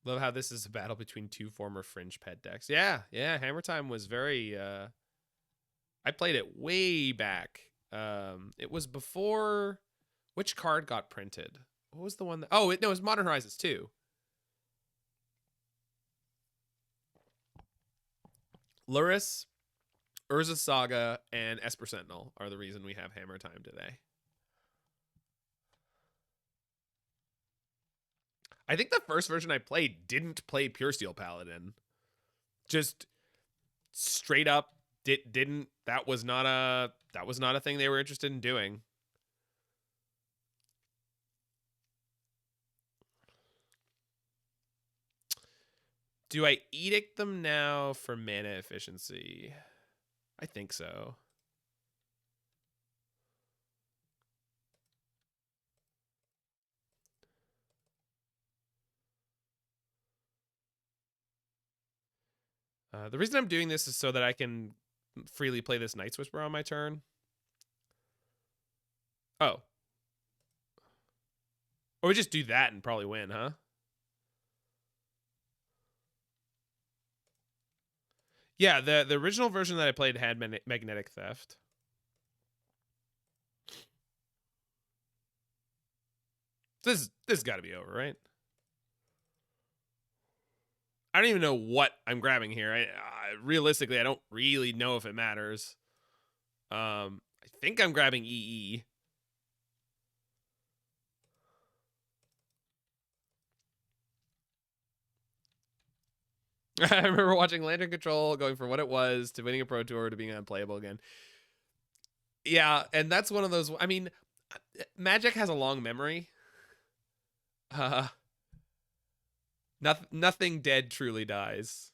Love how this is a battle between two former Fringe pet decks. Yeah, Hammer Time was very I played it way back. It was before. Which card got printed? What was the one that? Oh, no, it was Modern Horizons 2. Luris, Urza Saga, and Esper Sentinel are the reason we have Hammer Time today. I think the first version I played didn't play Pure Steel Paladin. Just straight up didn't. That was not a thing they were interested in doing. Do I edict them now for mana efficiency? I think so. The reason I'm doing this is so that I can freely play this Night's Whisper on my turn. Oh. Or we just do that and probably win, huh? Yeah, the original version that I played had Magnetic Theft. This has got to be over, right? I don't even know what I'm grabbing here. Realistically, I don't really know if it matters. I think I'm grabbing EE. I remember watching Lantern Control, going from what it was to winning a Pro Tour to being unplayable again. Yeah, and that's one of those. I mean, Magic has a long memory. Nothing dead truly dies.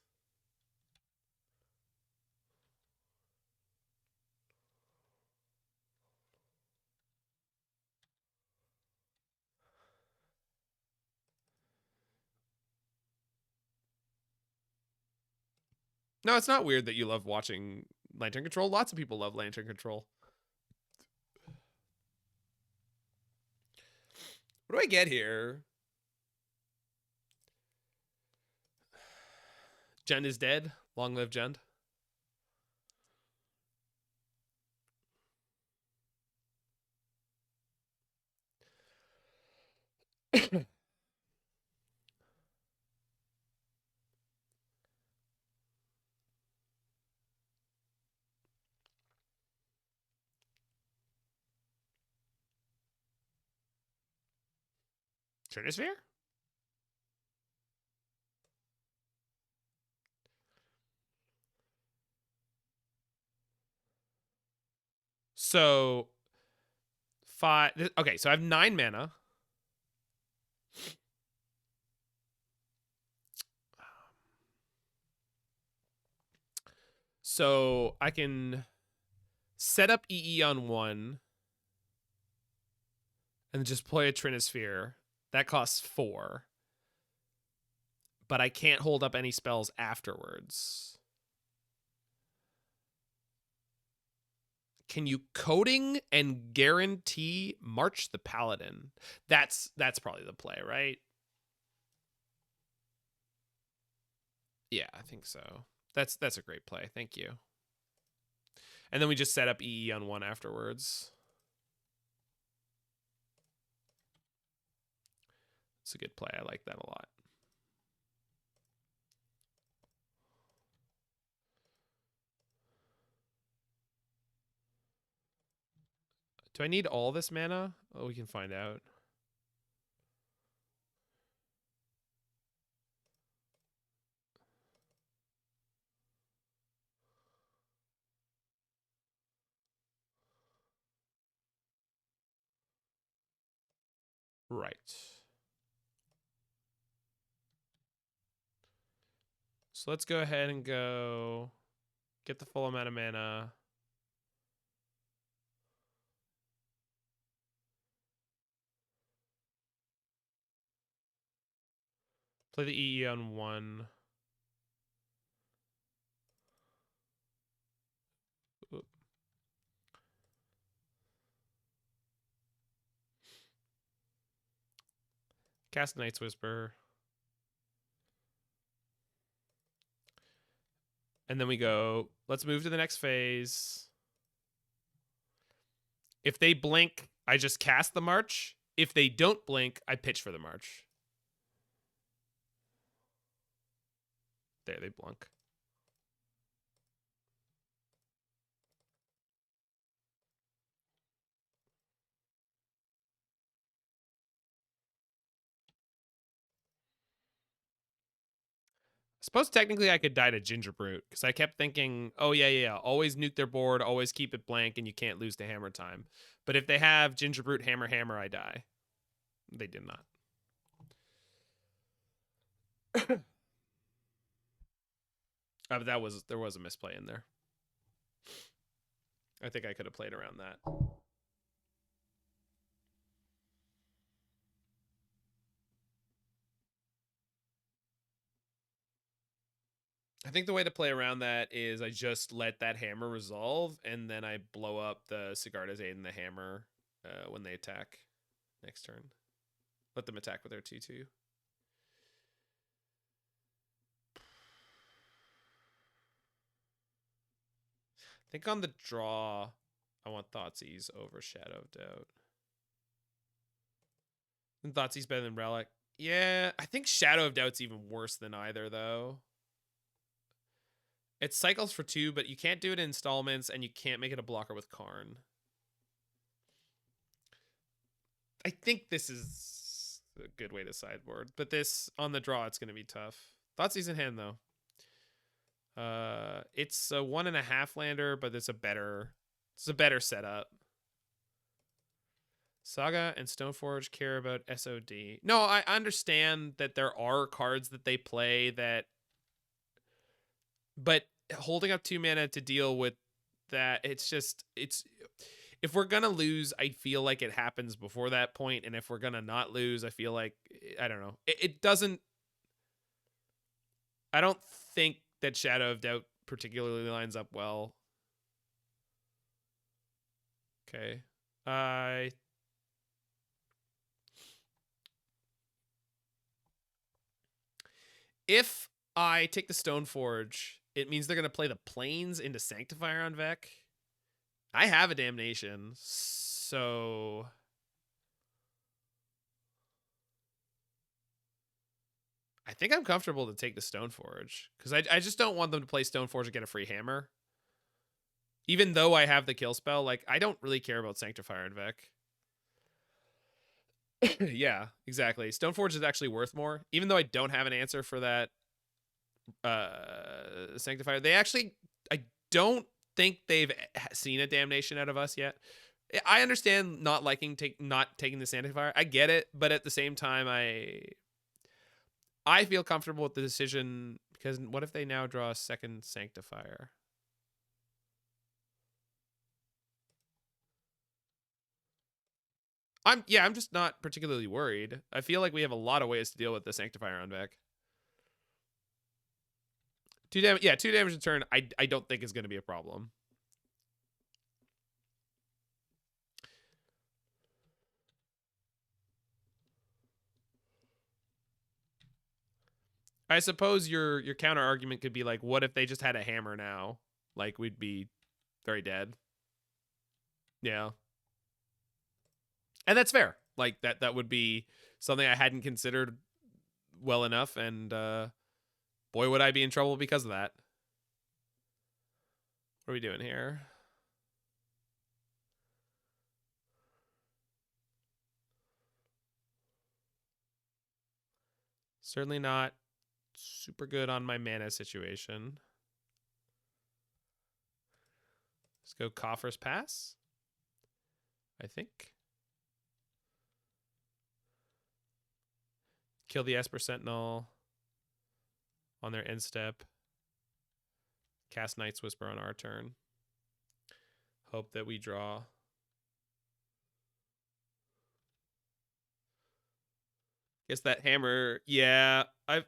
No, it's not weird that you love watching Lantern Control. Lots of people love Lantern Control. What do I get here? Jund is dead. Long live Jund. Trinisphere? So 5. Okay, so I have 9 mana. So I can set up EE on 1 and just play a Trinisphere. That costs 4. But I can't hold up any spells afterwards. Can you Coating and guarantee March the Paladin? That's probably the play, right? Yeah, I think so. That's a great play. Thank you. And then we just set up EE on 1 afterwards. It's a good play. I like that a lot. Do I need all this mana? Oh, we can find out. Right. So let's go ahead and go get the full amount of mana. Play the EE on 1. Oop. Cast Night's Whisper. And then we go, let's move to the next phase. If they blink, I just cast the March. If they don't blink, I pitch for the March. There, they blunk. I suppose technically I could die to Gingerbrute, because I kept thinking, oh, yeah, always nuke their board, always keep it blank, and you can't lose to Hammer Time. But if they have Gingerbrute, Hammer, I die. They did not. But there was a misplay in there. I think I could have played around that. I think the way to play around that is I just let that hammer resolve, and then I blow up the Sigarda's Aid and the hammer when they attack next turn. Let them attack with their 2/2. I think on the draw, I want Thoughtseize over Shadow of Doubt. And Thoughtseize better than Relic. Yeah, I think Shadow of Doubt's even worse than either, though. It cycles for 2, but you can't do it in installments, and you can't make it a blocker with Karn. I think this is a good way to sideboard, but this, on the draw, it's going to be tough. Thoughtseize in hand, though. It's a 1.5 lander, but it's a better setup. Saga and Stoneforge care about SOD. No, I understand that there are cards that they play that, but holding up 2 mana to deal with that, it's if we're gonna lose, I feel like it happens before that point, and if we're gonna not lose, I feel like, I don't know. It doesn't. I don't think that Shadow of Doubt particularly lines up well. Okay. If I take the Stoneforge, it means they're going to play the Plains into Sanctifier on Vec. I have a Damnation, so I think I'm comfortable to take the Stoneforge, because I just don't want them to play Stoneforge and get a free hammer. Even though I have the kill spell, like, I don't really care about Sanctifier and Vec. Yeah, exactly. Stoneforge is actually worth more, even though I don't have an answer for that Sanctifier. They actually, I don't think they've seen a Damnation out of us yet. I understand not liking not taking the Sanctifier. I get it, but at the same time, I feel comfortable with the decision, because what if they now draw a second Sanctifier? I'm just not particularly worried. I feel like we have a lot of ways to deal with the Sanctifier on deck. 2 damage, yeah, 2 damage a turn, I don't think is going to be a problem. I suppose your counter argument could be like, what if they just had a hammer now? Like, we'd be very dead. Yeah. And that's fair. Like, that would be something I hadn't considered well enough, and boy, would I be in trouble because of that. What are we doing here? Certainly not super good on my mana situation. Let's go Coffers pass, I think. Kill the Esper Sentinel on their end step. Cast Night's Whisper on our turn. Hope that we draw. Guess that hammer, yeah, I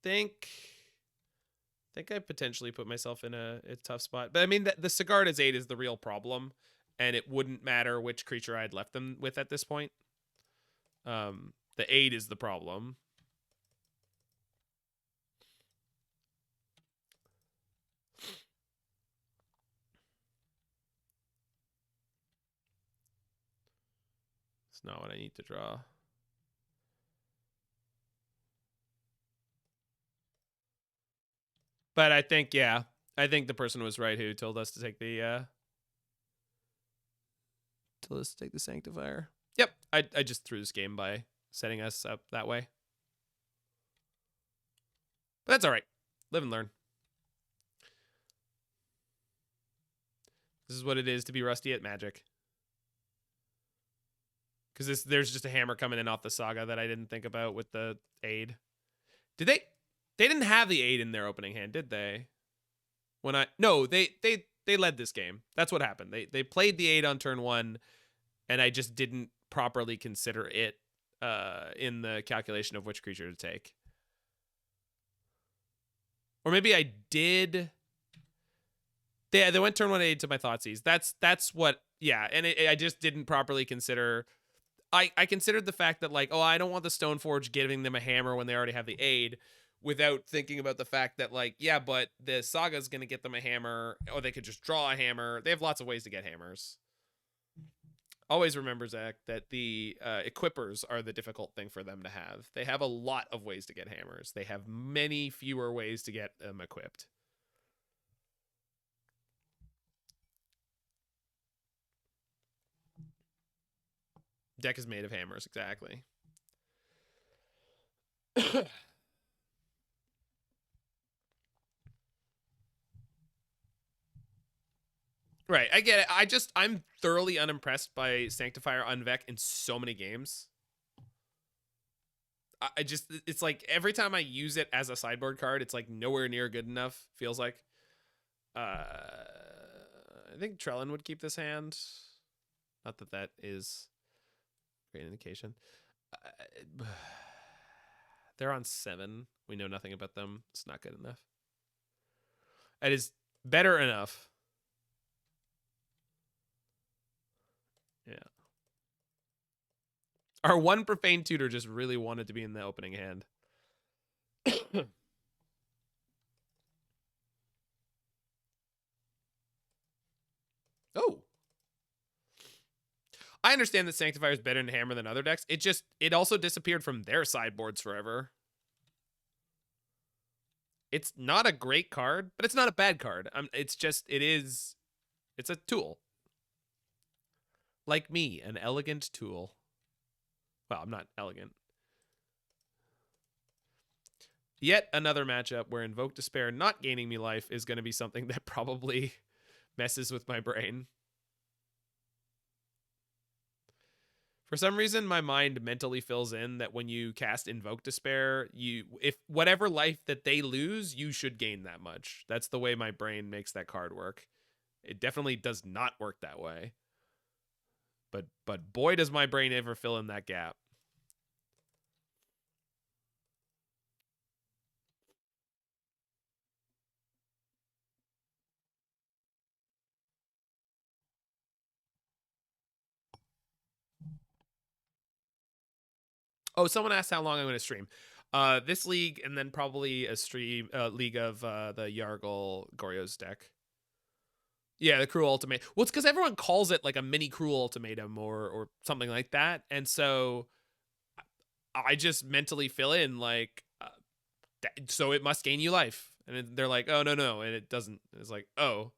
think I potentially put myself in a tough spot. But I mean, the Sigarda's Aid is the real problem, and it wouldn't matter which creature I'd left them with at this point. The Aid is the problem. It's not what I need to draw. But I think, yeah, I think the person was right who told us to take the Sanctifier. Yep, I just threw this game by setting us up that way. But that's all right. Live and learn. This is what it is to be rusty at Magic. Because there's just a hammer coming in off the Saga that I didn't think about with the aid. Did they? They didn't have the aid in their opening hand, did they? No, they led this game. That's what happened. They played the aid on turn 1, and I just didn't properly consider it in the calculation of which creature to take. Or maybe I did. They went turn 1 aid to my Thoughtseize. That's what. Yeah, and I just didn't properly consider. I considered the fact that, like, oh, I don't want the Stoneforge giving them a hammer when they already have the aid, without thinking about the fact that, like, yeah, but the Saga's going to get them a hammer, or they could just draw a hammer. They have lots of ways to get hammers. Always remember, Zach, that the equippers are the difficult thing for them to have. They have a lot of ways to get hammers. They have many fewer ways to get them equipped. Deck is made of hammers, exactly. Right, I get it. I'm thoroughly unimpressed by Sanctifier Unvec in so many games. It's like every time I use it as a sideboard card, it's like nowhere near good enough, feels like. I think Trellin would keep this hand. Not that that is a great indication. They're on 7. We know nothing about them. It's not good enough. It is better enough. Yeah. Our one Profane Tutor just really wanted to be in the opening hand. Oh. I understand that Sanctifier is better in Hammer than other decks. It also disappeared from their sideboards forever. It's not a great card, but it's not a bad card. It's a tool. Like me, an elegant tool. Well, I'm not elegant. Yet another matchup where Invoke Despair not gaining me life is going to be something that probably messes with my brain. For some reason, my mind mentally fills in that when you cast Invoke Despair, if whatever life that they lose, you should gain that much. That's the way my brain makes that card work. It definitely does not work that way. But boy, does my brain ever fill in that gap. Oh, someone asked how long I'm going to stream. This league, and then probably a league of the Yargle Goryo's deck. Yeah, the Cruel Ultimatum. Well, it's because everyone calls it like a mini Cruel Ultimatum or something like that. And so I just mentally fill in like, so it must gain you life. And they're like, oh, no. And it doesn't. It's like, oh.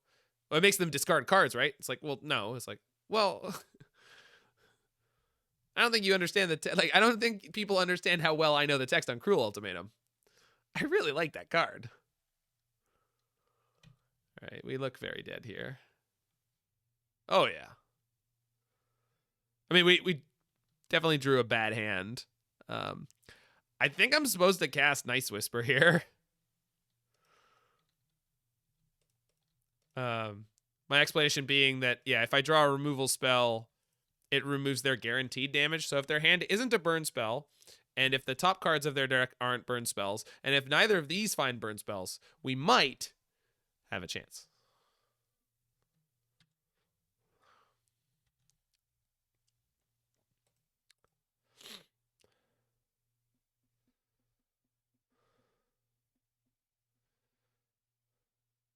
Well, it makes them discard cards, right? It's like, well, no. It's like, well, I don't think you understand I don't think people understand how well I know the text on Cruel Ultimatum. I really like that card. All right, we look very dead here. Oh, yeah. I mean, we definitely drew a bad hand. I think I'm supposed to cast Nice Whisper here. My explanation being that, yeah, if I draw a removal spell, it removes their guaranteed damage. So if their hand isn't a burn spell, and if the top cards of their deck aren't burn spells, and if neither of these find burn spells, we might have a chance.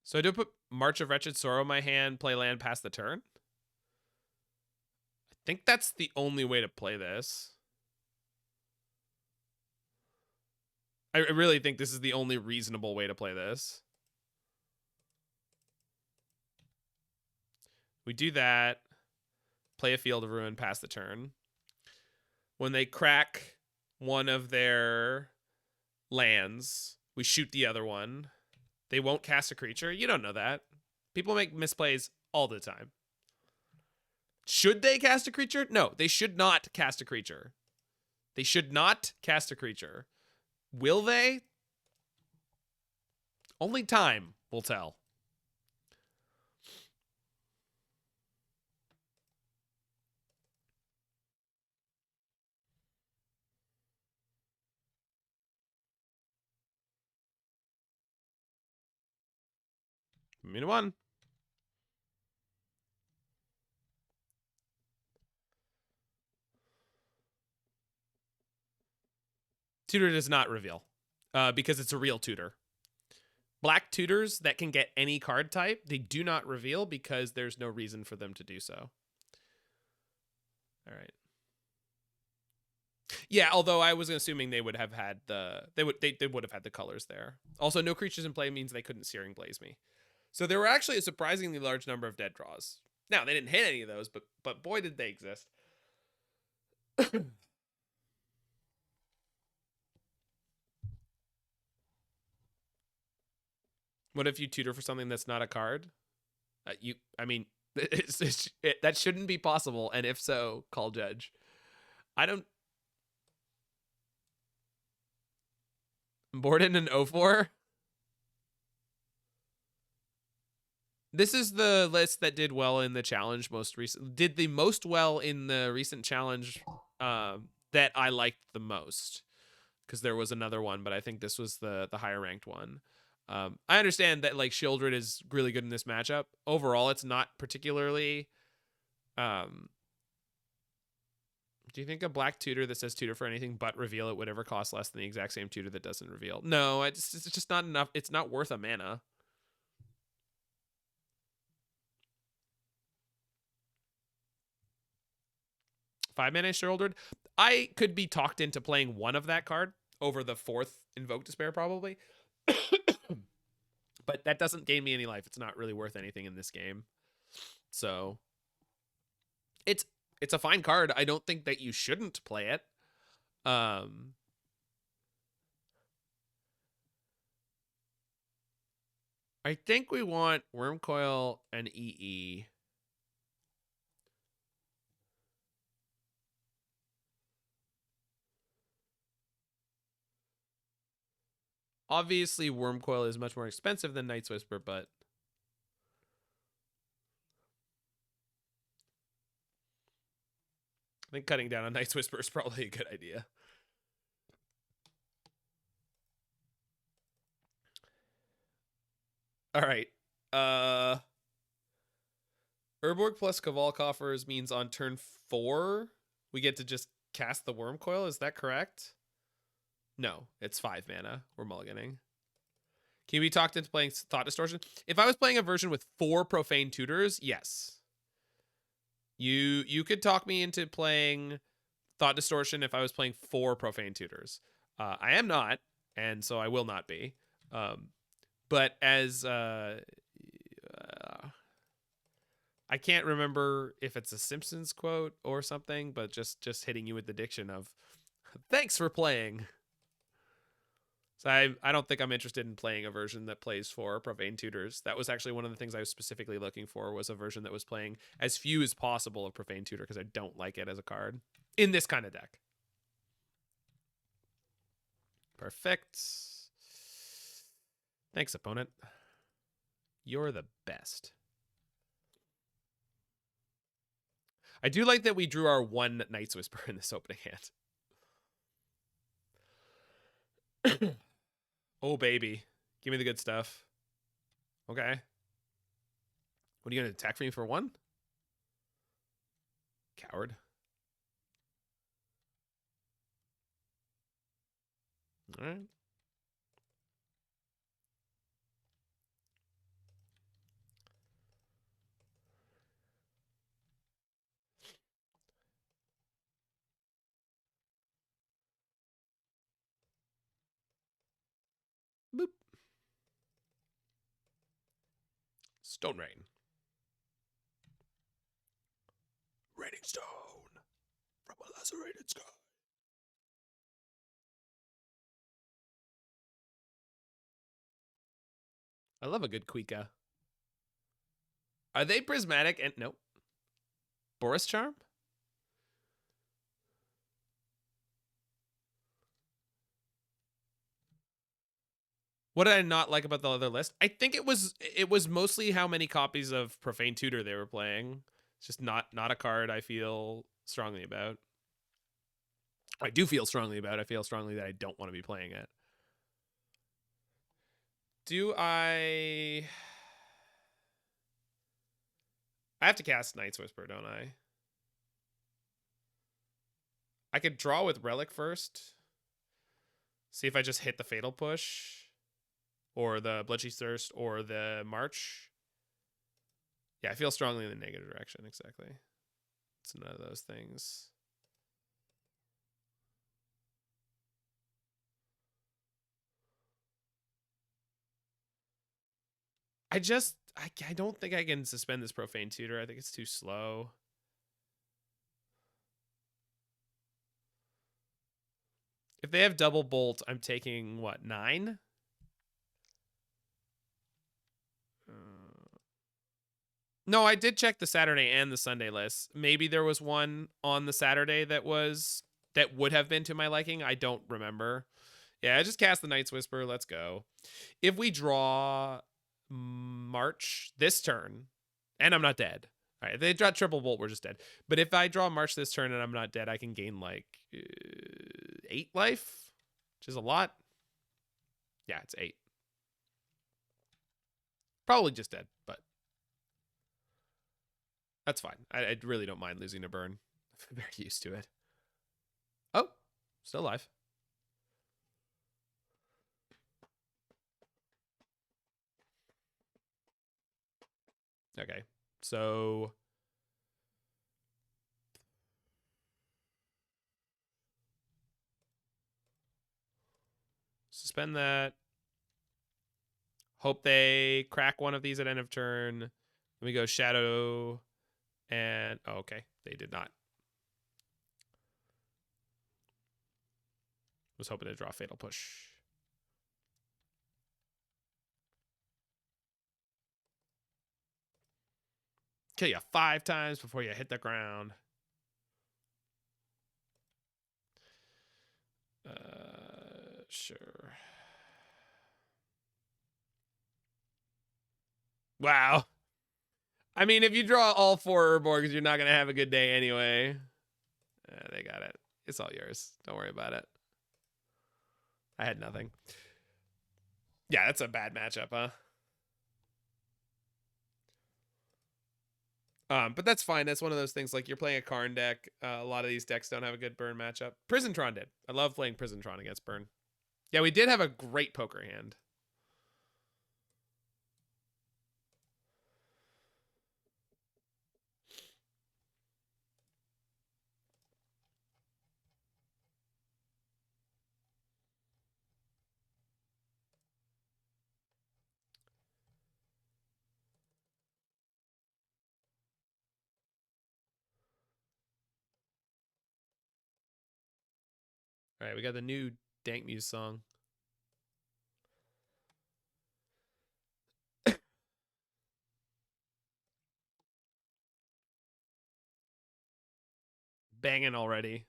So I do put March of Wretched Sorrow in my hand, play land, pass the turn. I think that's the only way to play this. I really think this is the only reasonable way to play this. We do that. Play a Field of Ruin, pass the turn. When they crack one of their lands, we shoot the other one. They won't cast a creature. You don't know that. People make misplays all the time. Should they cast a creature? No, they should not cast a creature. They should not cast a creature. Will they? Only time will tell. -1. Tutor does not reveal because it's a real tutor. Black tutors that can get any card type, they do not reveal because there's no reason for them to do so. All right. Yeah, although I was assuming they would have had they would have had the colors there. Also, no creatures in play means they couldn't Searing Blaze me. So there were actually a surprisingly large number of dead draws. Now, they didn't hit any of those, but boy did they exist. What if you tutor for something that's not a card? I mean, that shouldn't be possible, and if so, call judge. I don't. Borden and 04? This is the list that did well in the challenge most recent. Did the most well in the recent challenge that I liked the most. Because there was another one, but I think this was the higher ranked one. I understand that like Sheoldred is really good in this matchup. Overall, it's not particularly. Do you think a black tutor that says tutor for anything but reveal it would ever cost less than the exact same tutor that doesn't reveal? No, it's just not enough. It's not worth a mana. Five mana Sheoldred. I could be talked into playing one of that card over the 4th Invoke Despair probably. But that doesn't gain me any life. It's not really worth anything in this game. So it's a fine card. I don't think that you shouldn't play it. I think we want Wurmcoil and EE. Obviously, Wurmcoil is much more expensive than Night's Whisper, but I think cutting down on Night's Whisper is probably a good idea. All right. Urborg plus Cabal Coffers means on turn 4, we get to just cast the Wurmcoil. Is that correct? No, it's 5 mana. We're mulliganing. Can we talk into playing Thought Distortion? If I was playing a version with 4 Profane Tutors, yes. You could talk me into playing Thought Distortion if I was playing 4 Profane Tutors. I am not, and so I will not be. But as I can't remember if it's a Simpsons quote or something, but just hitting you with the diction of thanks for playing. So I don't think I'm interested in playing a version that plays 4 Profane Tutors. That was actually one of the things I was specifically looking for, was a version that was playing as few as possible of Profane Tutor, because I don't like it as a card in this kind of deck. Perfect. Thanks, opponent. You're the best. I do like that we drew our 1 Night's Whisper in this opening hand. Oh, baby. Give me the good stuff. Okay. What are you going to attack for me for 1? Coward. All right. Stone Rain. Raining stone from a lacerated sky. I love a good Quika. Are they prismatic? And nope. Boris Charm? What did I not like about the other list? I think it was mostly how many copies of Profane Tutor they were playing. It's just not a card I feel strongly about. I do feel strongly about it. I feel strongly that I don't want to be playing it. Do I have to cast Night's Whisper, don't I? I could draw with Relic first. See if I just hit the Fatal Push. Or the Bloodchief Thirst, or the March. Yeah, I feel strongly in the negative direction, exactly. It's none of those things. I don't think I can suspend this Profane Tutor. I think it's too slow. If they have double bolt, I'm taking, what, 9? No, I did check the Saturday and the Sunday list. Maybe there was one on the Saturday that would have been to my liking. I don't remember. Yeah, I just cast the Night's Whisper. Let's go. If we draw March this turn, and I'm not dead. All right, if they draw triple bolt, we're just dead. But if I draw March this turn and I'm not dead, I can gain like 8 life, which is a lot. Yeah, it's 8. Probably just dead, but that's fine. I really don't mind losing a burn. I'm very used to it. Oh, still alive. Okay, so suspend that. Hope they crack one of these at end of turn. Let me go Shadow and... Oh, okay, they did not. Was hoping to draw Fatal Push. Kill you 5 times before you hit the ground. Sure. Wow. I mean, if you draw all 4 Urborgs, you're not going to have a good day anyway. They got it. It's all yours. Don't worry about it. I had nothing. Yeah, that's a bad matchup, huh? But that's fine. That's one of those things. Like, you're playing a Karn deck. A lot of these decks don't have a good burn matchup. Prisontron did. I love playing Prisontron against burn. Yeah, we did have a great poker hand. All right, we got the new Dank Muse song. Banging already.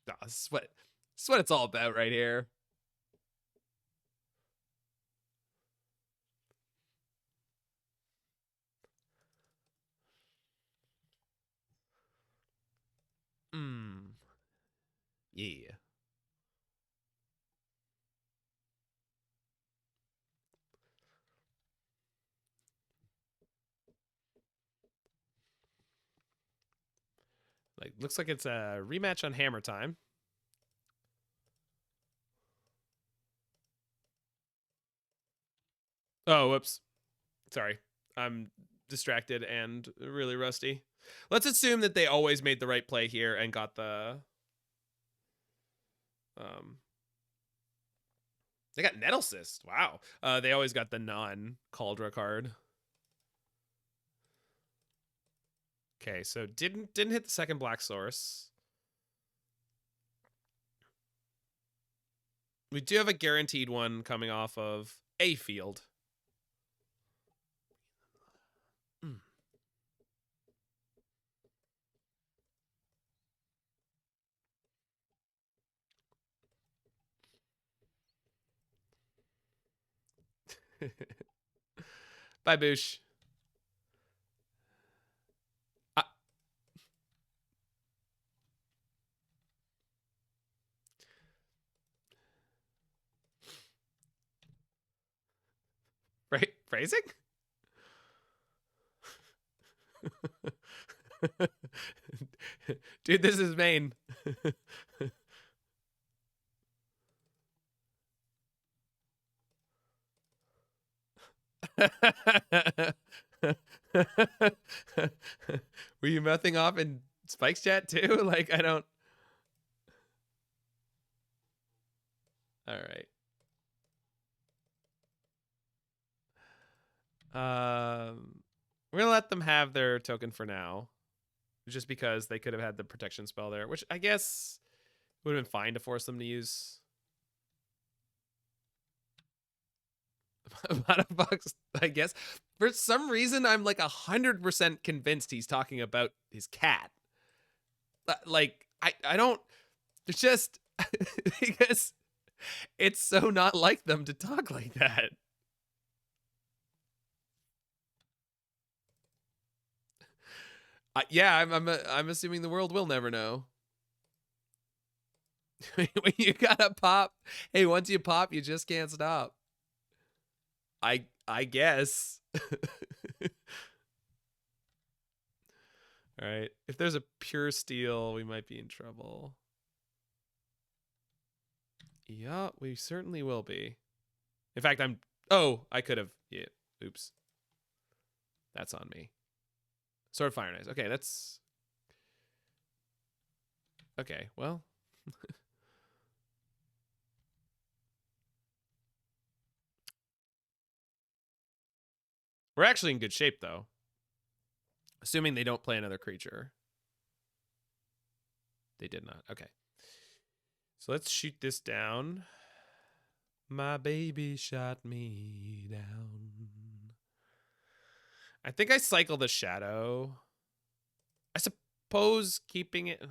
Oh, this is what it's all about right here. Yeah. Like, looks like it's a rematch on Hammer Time. Oh, whoops. Sorry. I'm distracted and really rusty. Let's assume that they always made the right play here and got the... They got Nettle Cyst. Wow. They always got the non-Cauldra card. Okay, so didn't hit the second black source. We do have a guaranteed one coming off of a field. Bye, Boosh. Phrasing? Dude, this is Maine. Were you mouthing off in Spike's chat too? Like, I don't... All right. We're gonna let them have their token for now, just because they could have had the protection spell there, which I guess would have been fine to force them to use. About $1, I guess. For some reason, I'm like 100% convinced he's talking about his cat. Like, I don't. It's just because it's so not like them to talk like that. Yeah, I'm assuming the world will never know. When you gotta pop, hey, once you pop, you just can't stop. I guess. All right. If there's a pure steel, we might be in trouble. Yeah, we certainly will be. In fact, I could have. Yeah. Oops. That's on me. Sword Fire Knives. Okay, that's... Okay, well... We're actually in good shape, though. Assuming they don't play another creature. They did not. Okay. So let's shoot this down. My baby shot me down. I think I cycle the Shadow. I suppose keeping it...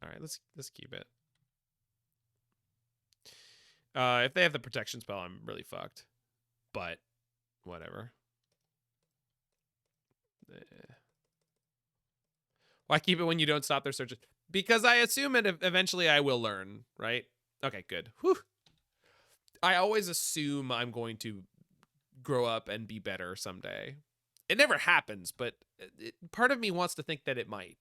All right, let's keep it. If they have the protection spell, I'm really fucked. But whatever. Why keep it when you don't stop their searches? Because I assume it eventually I will learn, right? Okay, good. Whew. I always assume I'm going to grow up and be better someday. It never happens, but part of me wants to think that it might.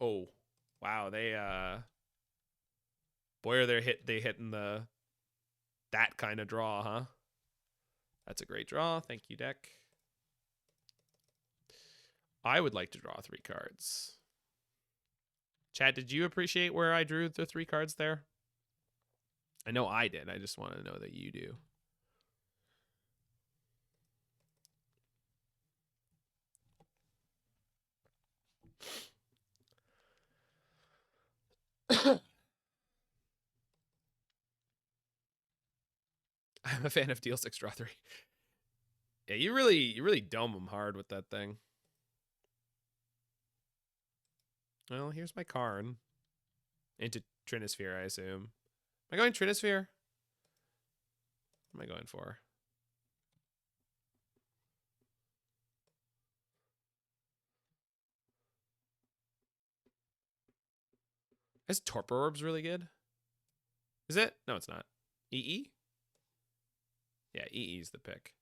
Oh, wow. They boy, are they hitting that kind of draw, huh? That's a great draw. Thank you, deck. I would like to draw 3 cards. Chad, did you appreciate where I drew the 3 cards there? I know I did. I just want to know that you do. I'm a fan of deal 6, draw 3. Yeah, you really dome them hard with that thing. Well, here's my Karn. Into Trinisphere, I assume. Am I going Trinisphere? What am I going for? Is Torpor Orbs really good? Is it? No, it's not. EE? Yeah, EE is the pick.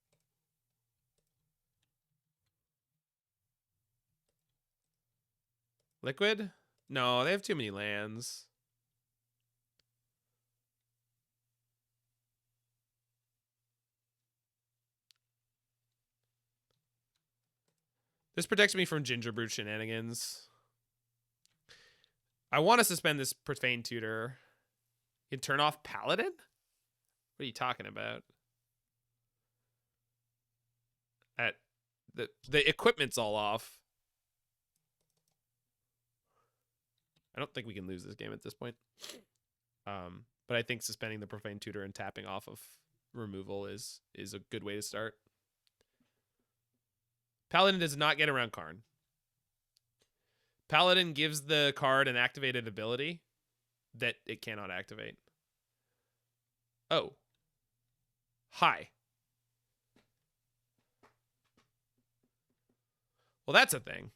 Liquid? No, they have too many lands. This protects me from Gingerbread shenanigans. I want to suspend this Profane Tutor. You can turn off Paladin? What are you talking about? The equipment's all off. I don't think we can lose this game at this point. But I think suspending the Profane Tutor and tapping off of removal is a good way to start. Paladin does not get around Karn. Paladin gives the card an activated ability that it cannot activate. Oh. Hi. Well, that's a thing.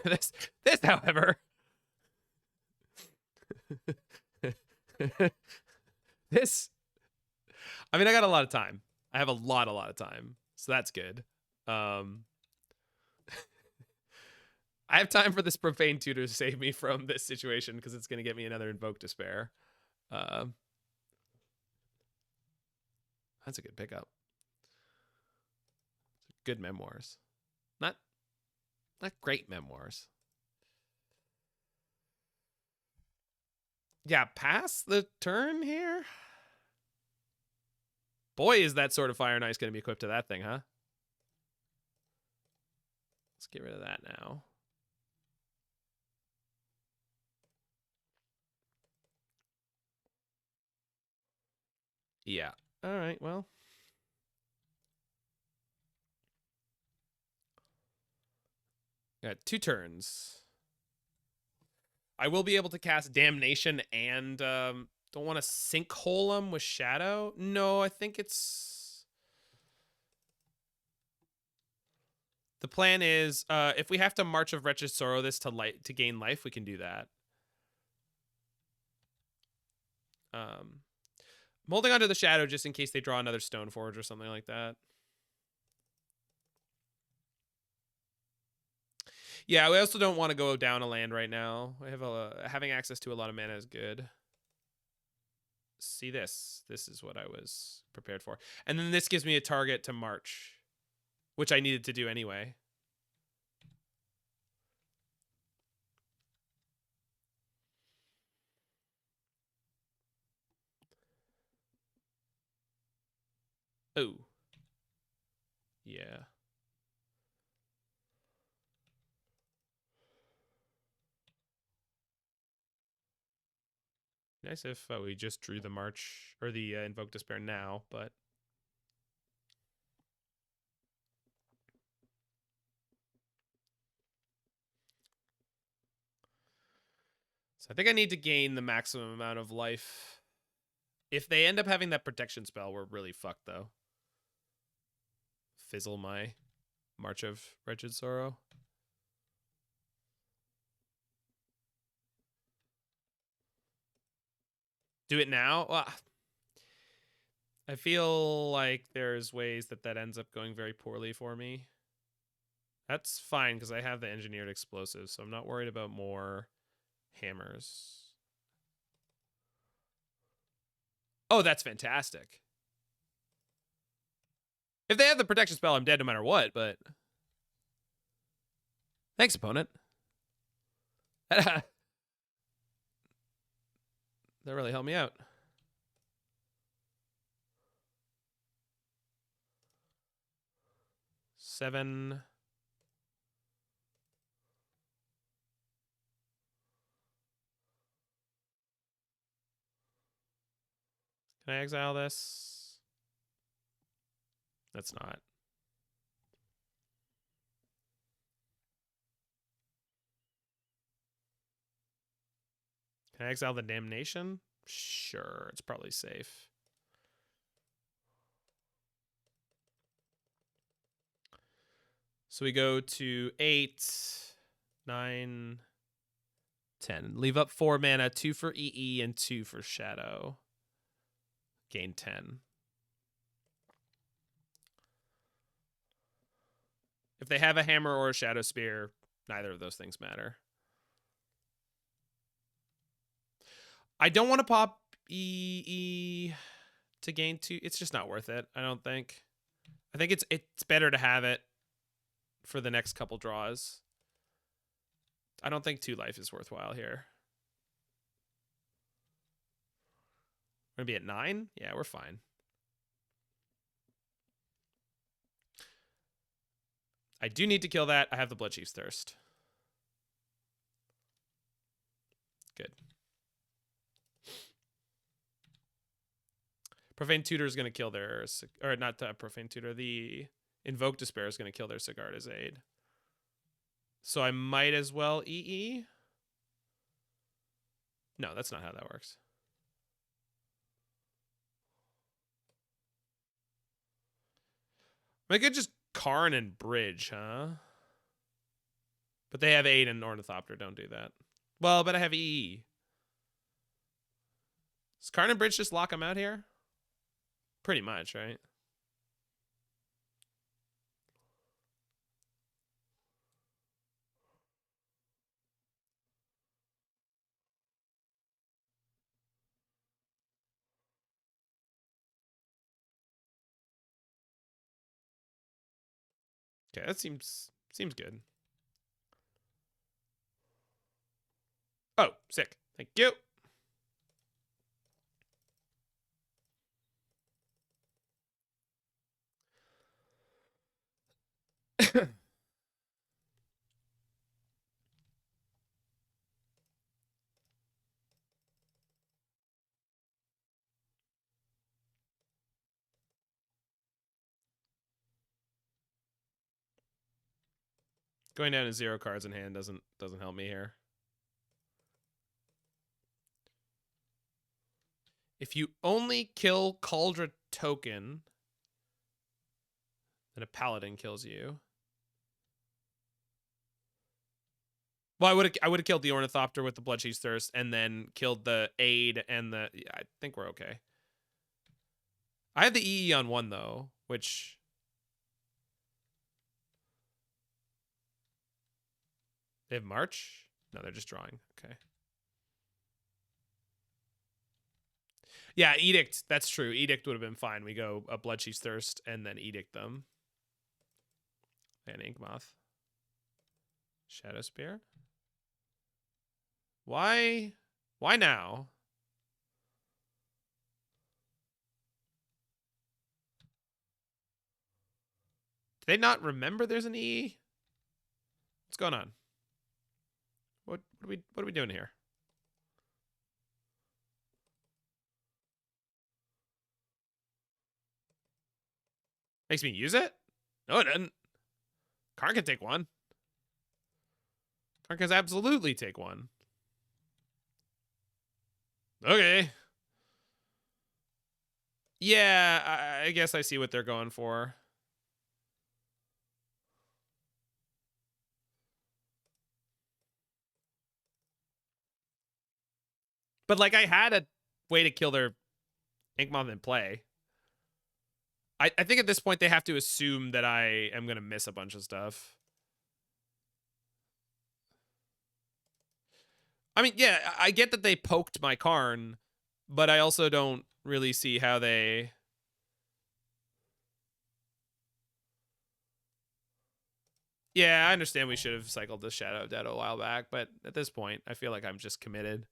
this, however, this. I mean, I got a lot of time. I have a lot of time, so that's good. I have time for this Profane Tutor to save me from this situation because it's going to get me another Invoke Despair. That's a good pickup. Good memoirs. Not great memoirs. Yeah, pass the turn here. Boy, is that Sword of Fire and Ice going to be equipped to that thing, huh? Let's get rid of that now. Yeah. All right, well. Got 2 turns. I will be able to cast Damnation and don't want to sinkhole him with Shadow. No, I think it's... The plan is if we have to March of Wretched Sorrow this to gain life, we can do that. I'm holding onto the Shadow just in case they draw another Stoneforge or something like that. Yeah, we also don't want to go down a land right now. I have having access to a lot of mana is good. See this. This is what I was prepared for. And then this gives me a target to march, which I needed to do anyway. Oh. Yeah. Nice if we just drew the March or the Invoke Despair now, but so I think I need to gain the maximum amount of life. If they end up having that protection spell, we're really fucked though. Fizzle my March of Wretched Sorrow. Do it now? Well, I feel like there's ways that ends up going very poorly for me. That's fine because I have the engineered explosives, so I'm not worried about more hammers. Oh, that's fantastic. If they have the protection spell, I'm dead no matter what, but... Thanks, opponent. That really helped me out. Seven. Can I exile this? That's not. Can I exile the Damnation? Sure, it's probably safe. So we go to 8, 9, 10. Leave up 4 mana, 2 for EE and 2 for Shadow. Gain 10. If they have a hammer or a shadow spear, neither of those things matter. I don't want to pop EE to gain 2. It's just not worth it, I don't think. I think it's better to have it for the next couple draws. I don't think 2 life is worthwhile here. We're going to be at 9? Yeah, we're fine. I do need to kill that. I have the Bloodchief's Thirst. Good. Profane Tutor is going to kill their... Or not Profane Tutor. The Invoke Despair is going to kill their Sigarda's Aid. So I might as well EE. No, that's not how that works. I could just Karn and Bridge, huh? But they have 8 and Ornithopter. Don't do that. Well, but I have EE. Does Karn and Bridge just lock them out here? Pretty much, right? Okay, that seems good. Oh, sick. Thank you. Going down to 0 cards in hand doesn't help me here. If you only kill Cauldron token, then a paladin kills you. Well, I would have killed the Ornithopter with the Bloodchief's Thirst and then killed the Aid and the... Yeah, I think we're okay. I have the EE on 1, though, which... They have March? No, they're just drawing. Okay. Yeah, Edict. That's true. Edict would have been fine. We go a Bloodchief's Thirst and then Edict them. And Yawgmoth. Shadow Spear? Why? Why now? Do they not remember there's an E? What's going on? What are we doing here? Makes me use it? No, it doesn't. Karn can take 1. Karn can absolutely take 1. Okay. Yeah, I guess I see what they're going for. But, like, I had a way to kill their Yawgmoth in play. I think at this point they have to assume that I am going to miss a bunch of stuff. I mean, yeah, I get that they poked my Karn, but I also don't really see how they... Yeah, I understand we should have cycled the Shadow of Dead a while back, but at this point, I feel like I'm just committed.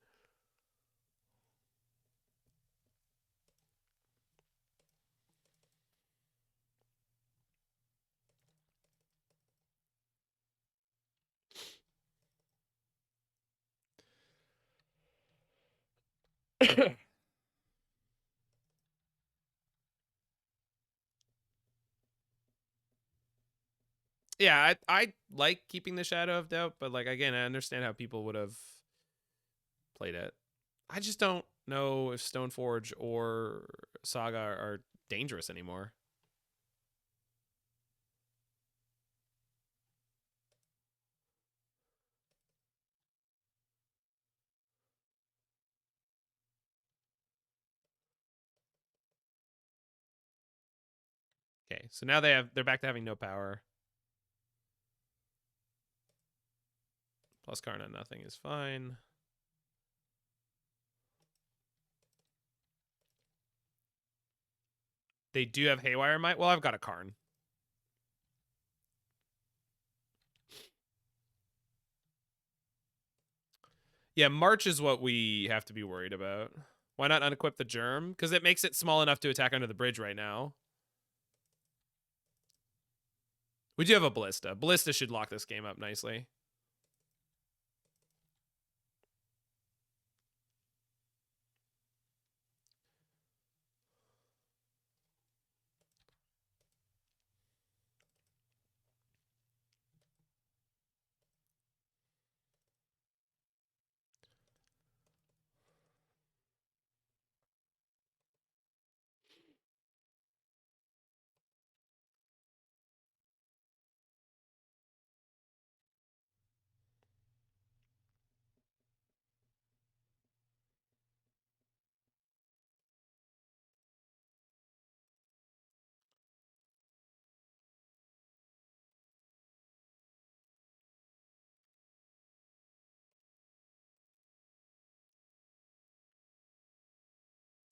Yeah, I like keeping the Shadow of Doubt, but, like, again, I understand how people would have played it. I just don't know if Stoneforge or Saga are dangerous anymore. Okay, so now they're back to having no power. Plus Karn on nothing is fine. They do have Haywire Might. Well, I've got a Karn. Yeah, March is what we have to be worried about. Why not unequip the Germ? Because it makes it small enough to attack under the bridge right now. We do have a Ballista. Ballista should lock this game up nicely.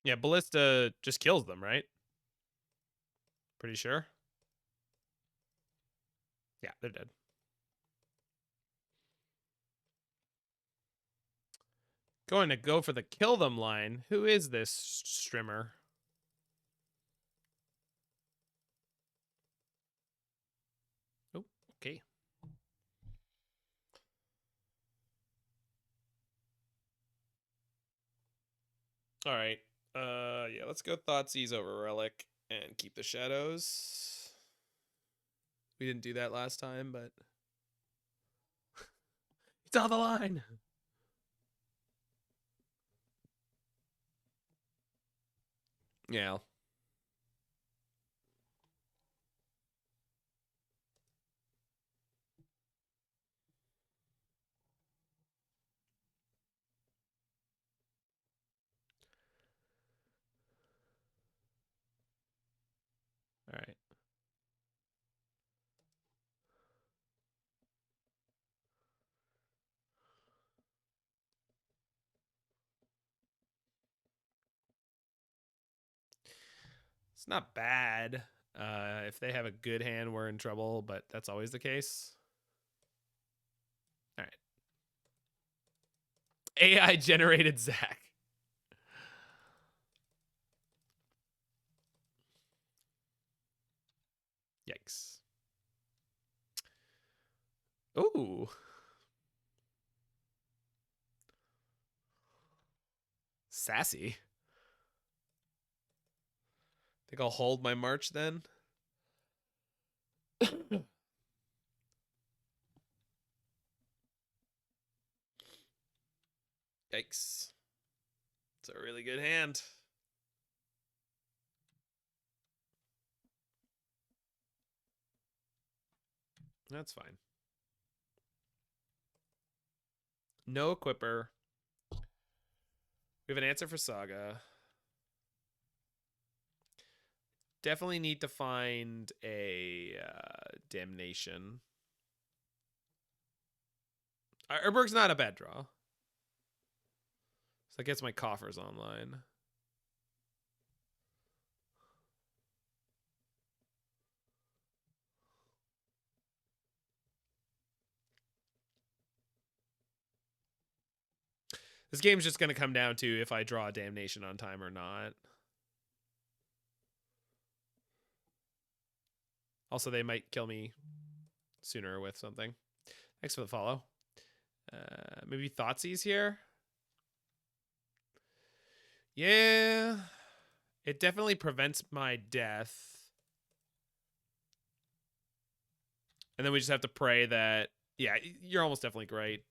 Yeah, Ballista just kills them, right? Pretty sure. Yeah, they're dead. Going to go for the kill them line. Who is this strimmer? Oh, okay. All right. Yeah, let's go Thoughtseize over Relic and keep the shadows. We didn't do that last time, but it's on the line. Yeah. All right. It's not bad. If they have a good hand, we're in trouble, but that's always the case. All right. AI generated Zach. Yikes. Ooh. Sassy. Think I'll hold my march then. Yikes. It's a really good hand. That's fine. No equipper. We have an answer for Saga. Definitely need to find a Damnation. Urborg's not a bad draw. So that gets my coffers online. This game's just going to come down to if I draw a Damnation on time or not. Also, they might kill me sooner with something. Thanks for the follow. Maybe Thoughtseize here? Yeah. It definitely prevents my death. And then we just have to pray that... Yeah, you're almost definitely right.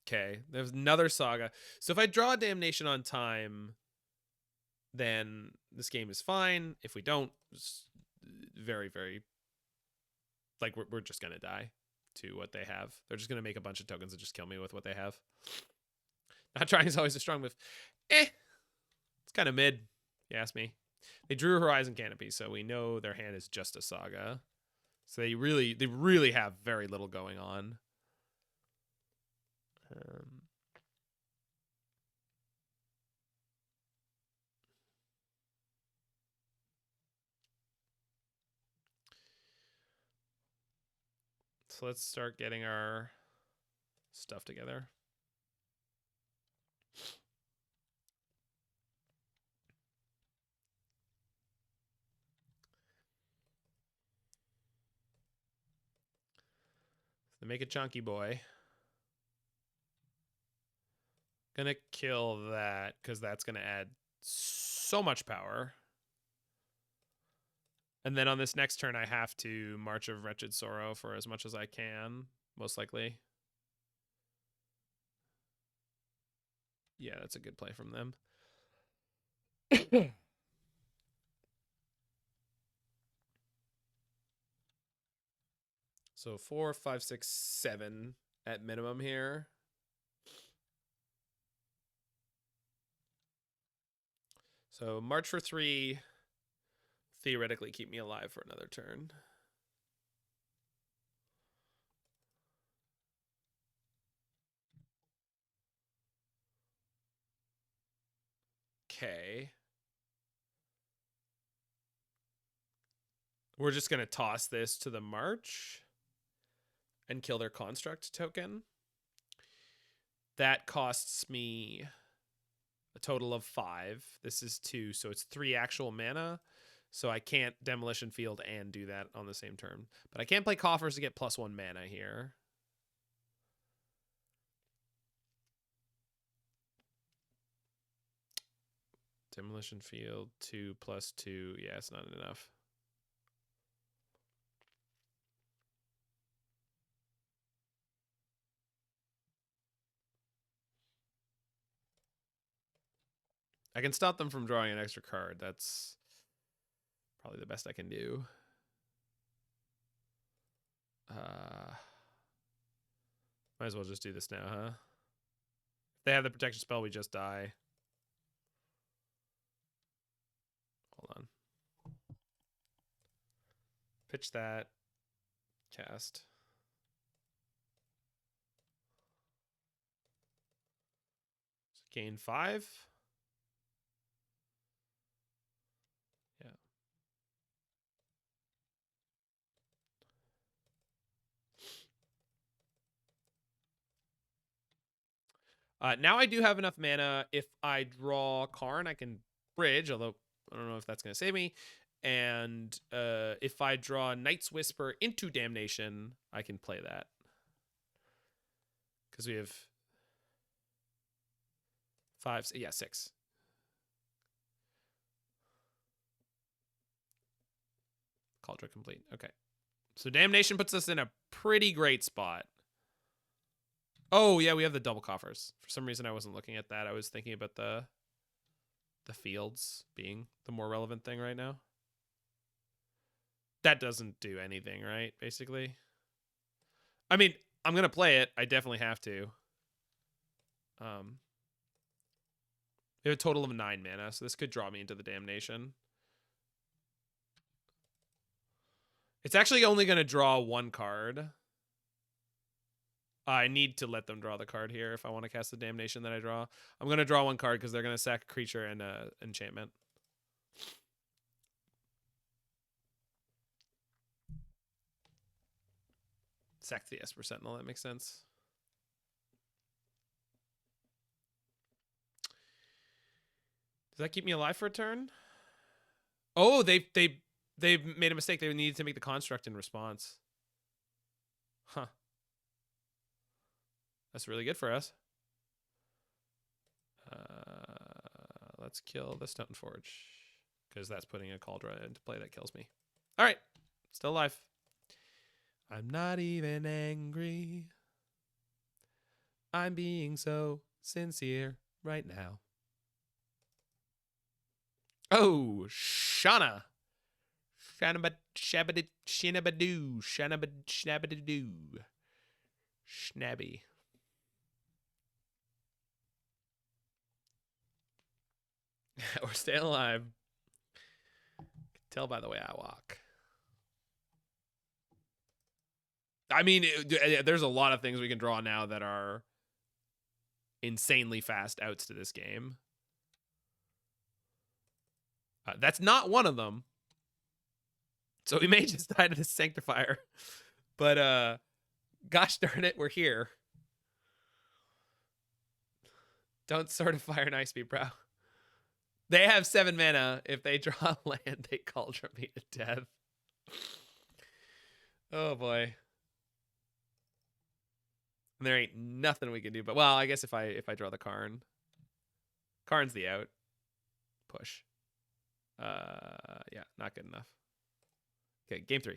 Okay, there's another Saga. So if I draw a Damnation on time, then this game is fine. If we don't, it's very, very... Like, we're just going to die to what they have. They're just going to make a bunch of tokens and just kill me with what they have. Not trying is always a strong move. It's kind of mid, you ask me. They drew Horizon Canopy, so we know their hand is just a Saga. So they really have very little going on. So let's start getting our stuff together. So make a chunky boy. Gonna kill that because that's gonna add so much power. And then on this next turn, I have to March of Wretched Sorrow for as much as I can, most likely. Yeah, that's a good play from them. So 4, 5, 6, 7 at minimum here. So March for 3, theoretically keep me alive for another turn. Okay. We're just going to toss this to the March and kill their construct token. That costs me a total of 5. This is 2, so it's 3 actual mana. So I can't Demolition Field and do that on the same turn. But I can play Coffers to get +1 mana here. Demolition Field, 2 + 2. Yeah, it's not enough. I can stop them from drawing an extra card. That's probably the best I can do. Might as well just do this now, huh? If they have the protection spell, we just die. Hold on. Pitch that. Cast. So gain 5. Yeah. Now I do have enough mana. If I draw Karn, I can bridge, although I don't know if that's going to save me. And if I draw Night's Whisper into Damnation, I can play that. Because we have 5, yeah, 6. Cauldron complete. Okay. So Damnation puts us in a pretty great spot. Oh, yeah, we have the double coffers. For some reason, I wasn't looking at that. I was thinking about the fields being the more relevant thing right now. That doesn't do anything, right? Basically. I mean, I'm going to play it. I definitely have to. We have a total of 9 mana, so this could draw me into the Damnation. It's actually only going to draw 1 card. I need to let them draw the card here if I want to cast the Damnation that I draw. I'm going to draw 1 card because they're going to sack a creature and enchantment. Sack the Esper Sentinel, that makes sense. Does that keep me alive for a turn? Oh, they've made a mistake. They needed to make the construct in response. Huh. That's really good for us. Let's kill the Stone Forge because that's putting a Cauldron into play that kills me. All right, still alive. I'm not even angry. I'm being so sincere right now. Oh, Shauna. Shanabadoo. Shanabadoo. Schnabby. We're staying alive. Tell by the way I walk. I mean, there's a lot of things we can draw now that are insanely fast outs to this game. That's not one of them. So we may just die to this Sanctifier. But, gosh darn it, we're here. Don't Sword of Fire and Ice Speed, bro. They have 7 mana. If they draw land, they Cauldron me to death. Oh, boy. And there ain't nothing we can do. But, well, I guess if I draw the Karn. Karn's the out. Push. Yeah, not good enough. Okay, game 3.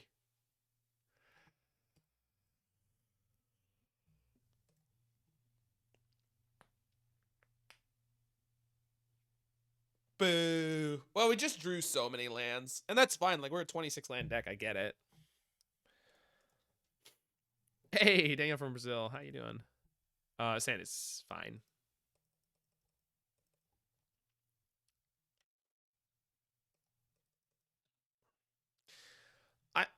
Boo. Well, we just drew so many lands, and that's fine. Like, we're a 26 land deck. I get it. Hey, Daniel from Brazil. How you doing? Sand is fine.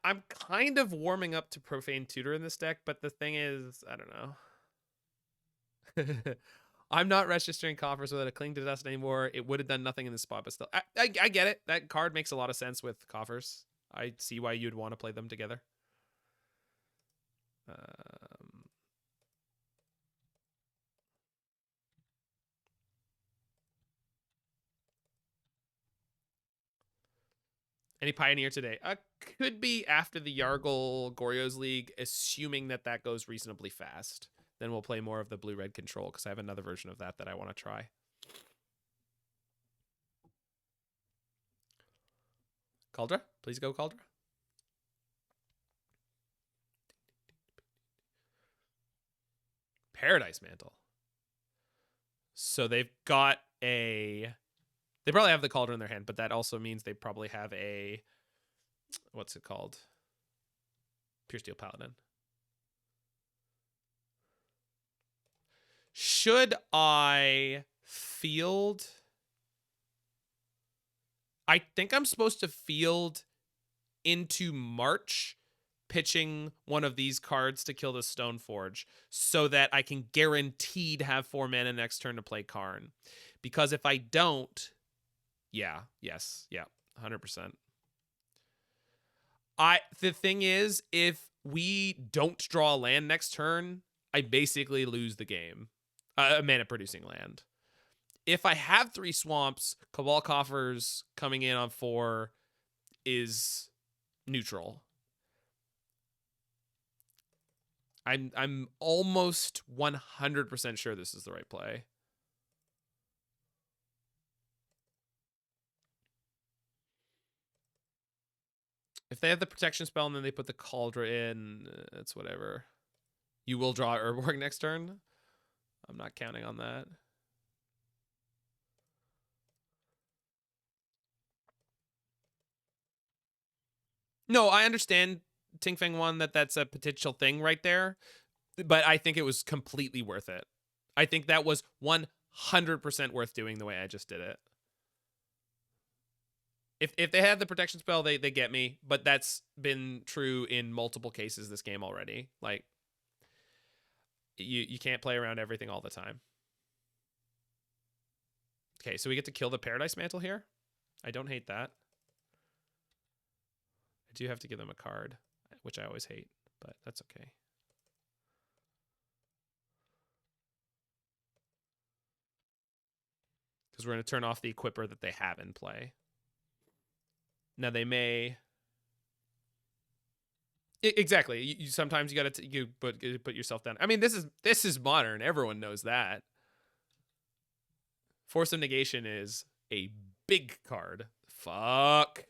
I'm kind of warming up to Profane Tutor in this deck, but the thing is, I don't know. I'm not registering Coffers without a Cling to Dust anymore. It would have done nothing in this spot, but still, I get it. That card makes a lot of sense with Coffers. I see why you'd want to play them together. Any Pioneer today? Could be after the Yargle Goryo's League, assuming that that goes reasonably fast. Then we'll play more of the blue-red control, because I have another version of that I want to try. Kaldra? Please go, Kaldra. Paradise Mantle. So they've got a... They probably have the Cauldron in their hand, but that also means they probably have a... What's it called? Pure Steel Paladin. Should I field? I think I'm supposed to field into March, pitching one of these cards to kill the Stoneforge, so that I can guaranteed have 4 mana next turn to play Karn. Because if I don't, yeah, 100%. The thing is, if we don't draw a land next turn, I basically lose the game. A mana producing land. If I have 3 swamps, Cabal Coffers coming in on 4 is neutral. I'm almost 100% sure this is the right play. If they have the protection spell and then they put the Cauldron in, it's whatever. You will draw Urborg next turn. I'm not counting on that. No, I understand Tingfeng one that's a potential thing right there, but I think it was completely worth it. I think that was 100% worth doing the way I just did it. If they had the protection spell, they get me, but that's been true in multiple cases this game already. Like, you can't play around everything all the time. Okay, so we get to kill the Paradise Mantle here. I don't hate that. I do have to give them a card, which I always hate, but that's okay. Because we're going to turn off the Equipper that they have in play. Now they may... Exactly. You sometimes you got to put yourself down. I mean, this is modern. Everyone knows that. Force of Negation is a big card. Fuck.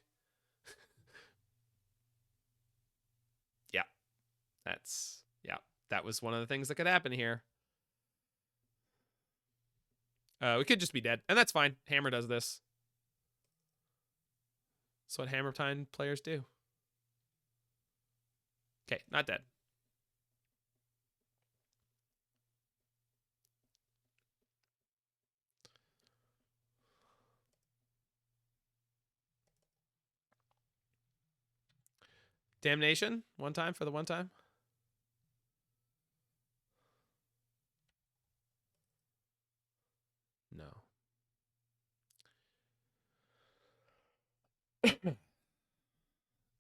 Yeah. That was one of the things that could happen here. We could just be dead, and that's fine. Hammer does this. That's what Hammer Time players do. Okay, not dead. Damnation, one time for the one time.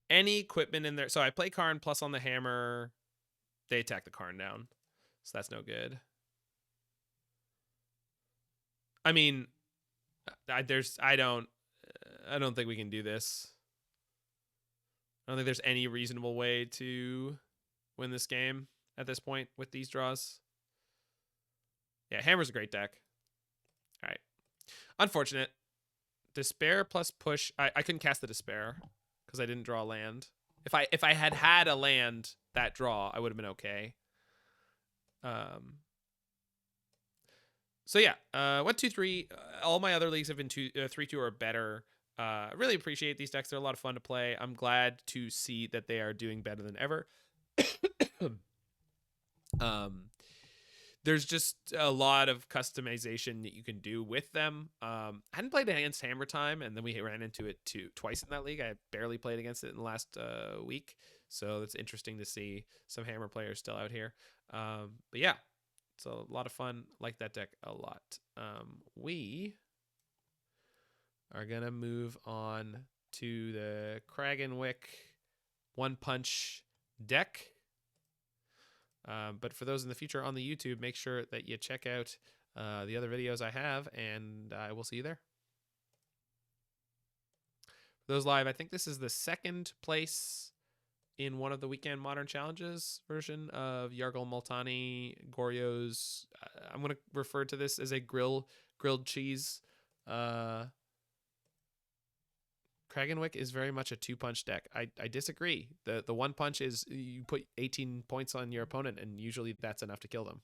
Any equipment in there. So I play Karn plus on the hammer. They attack the Karn down. So that's no good. I mean, I don't think we can do this. I don't think there's any reasonable way to win this game at this point with these draws. Yeah, Hammer's a great deck. All right. Unfortunate. Despair plus push. I couldn't cast the Despair because I didn't draw a land. If I had a land that draw, I would have been okay. So yeah, 1, 2, 3. All my other leagues have been 3, 2 or better. Really appreciate these decks. They're a lot of fun to play. I'm glad to see that they are doing better than ever. There's just a lot of customization that you can do with them. I hadn't played against Hammer Time, and then we ran into it twice in that league. I barely played against it in the last week, so it's interesting to see some Hammer players still out here. But yeah, it's a lot of fun. Like that deck a lot. We are gonna move on to the Kragenwick One Punch deck. But for those in the future on the YouTube, make sure that you check out the other videos I have, and I will see you there. For those live, I think this is the second place in one of the Weekend Modern Challenges version of Yargle Multani Goryo's. I'm going to refer to this as a grilled cheese. Kragenwick is very much a 2-punch deck. I disagree. The 1 punch is you put 18 points on your opponent, and usually that's enough to kill them.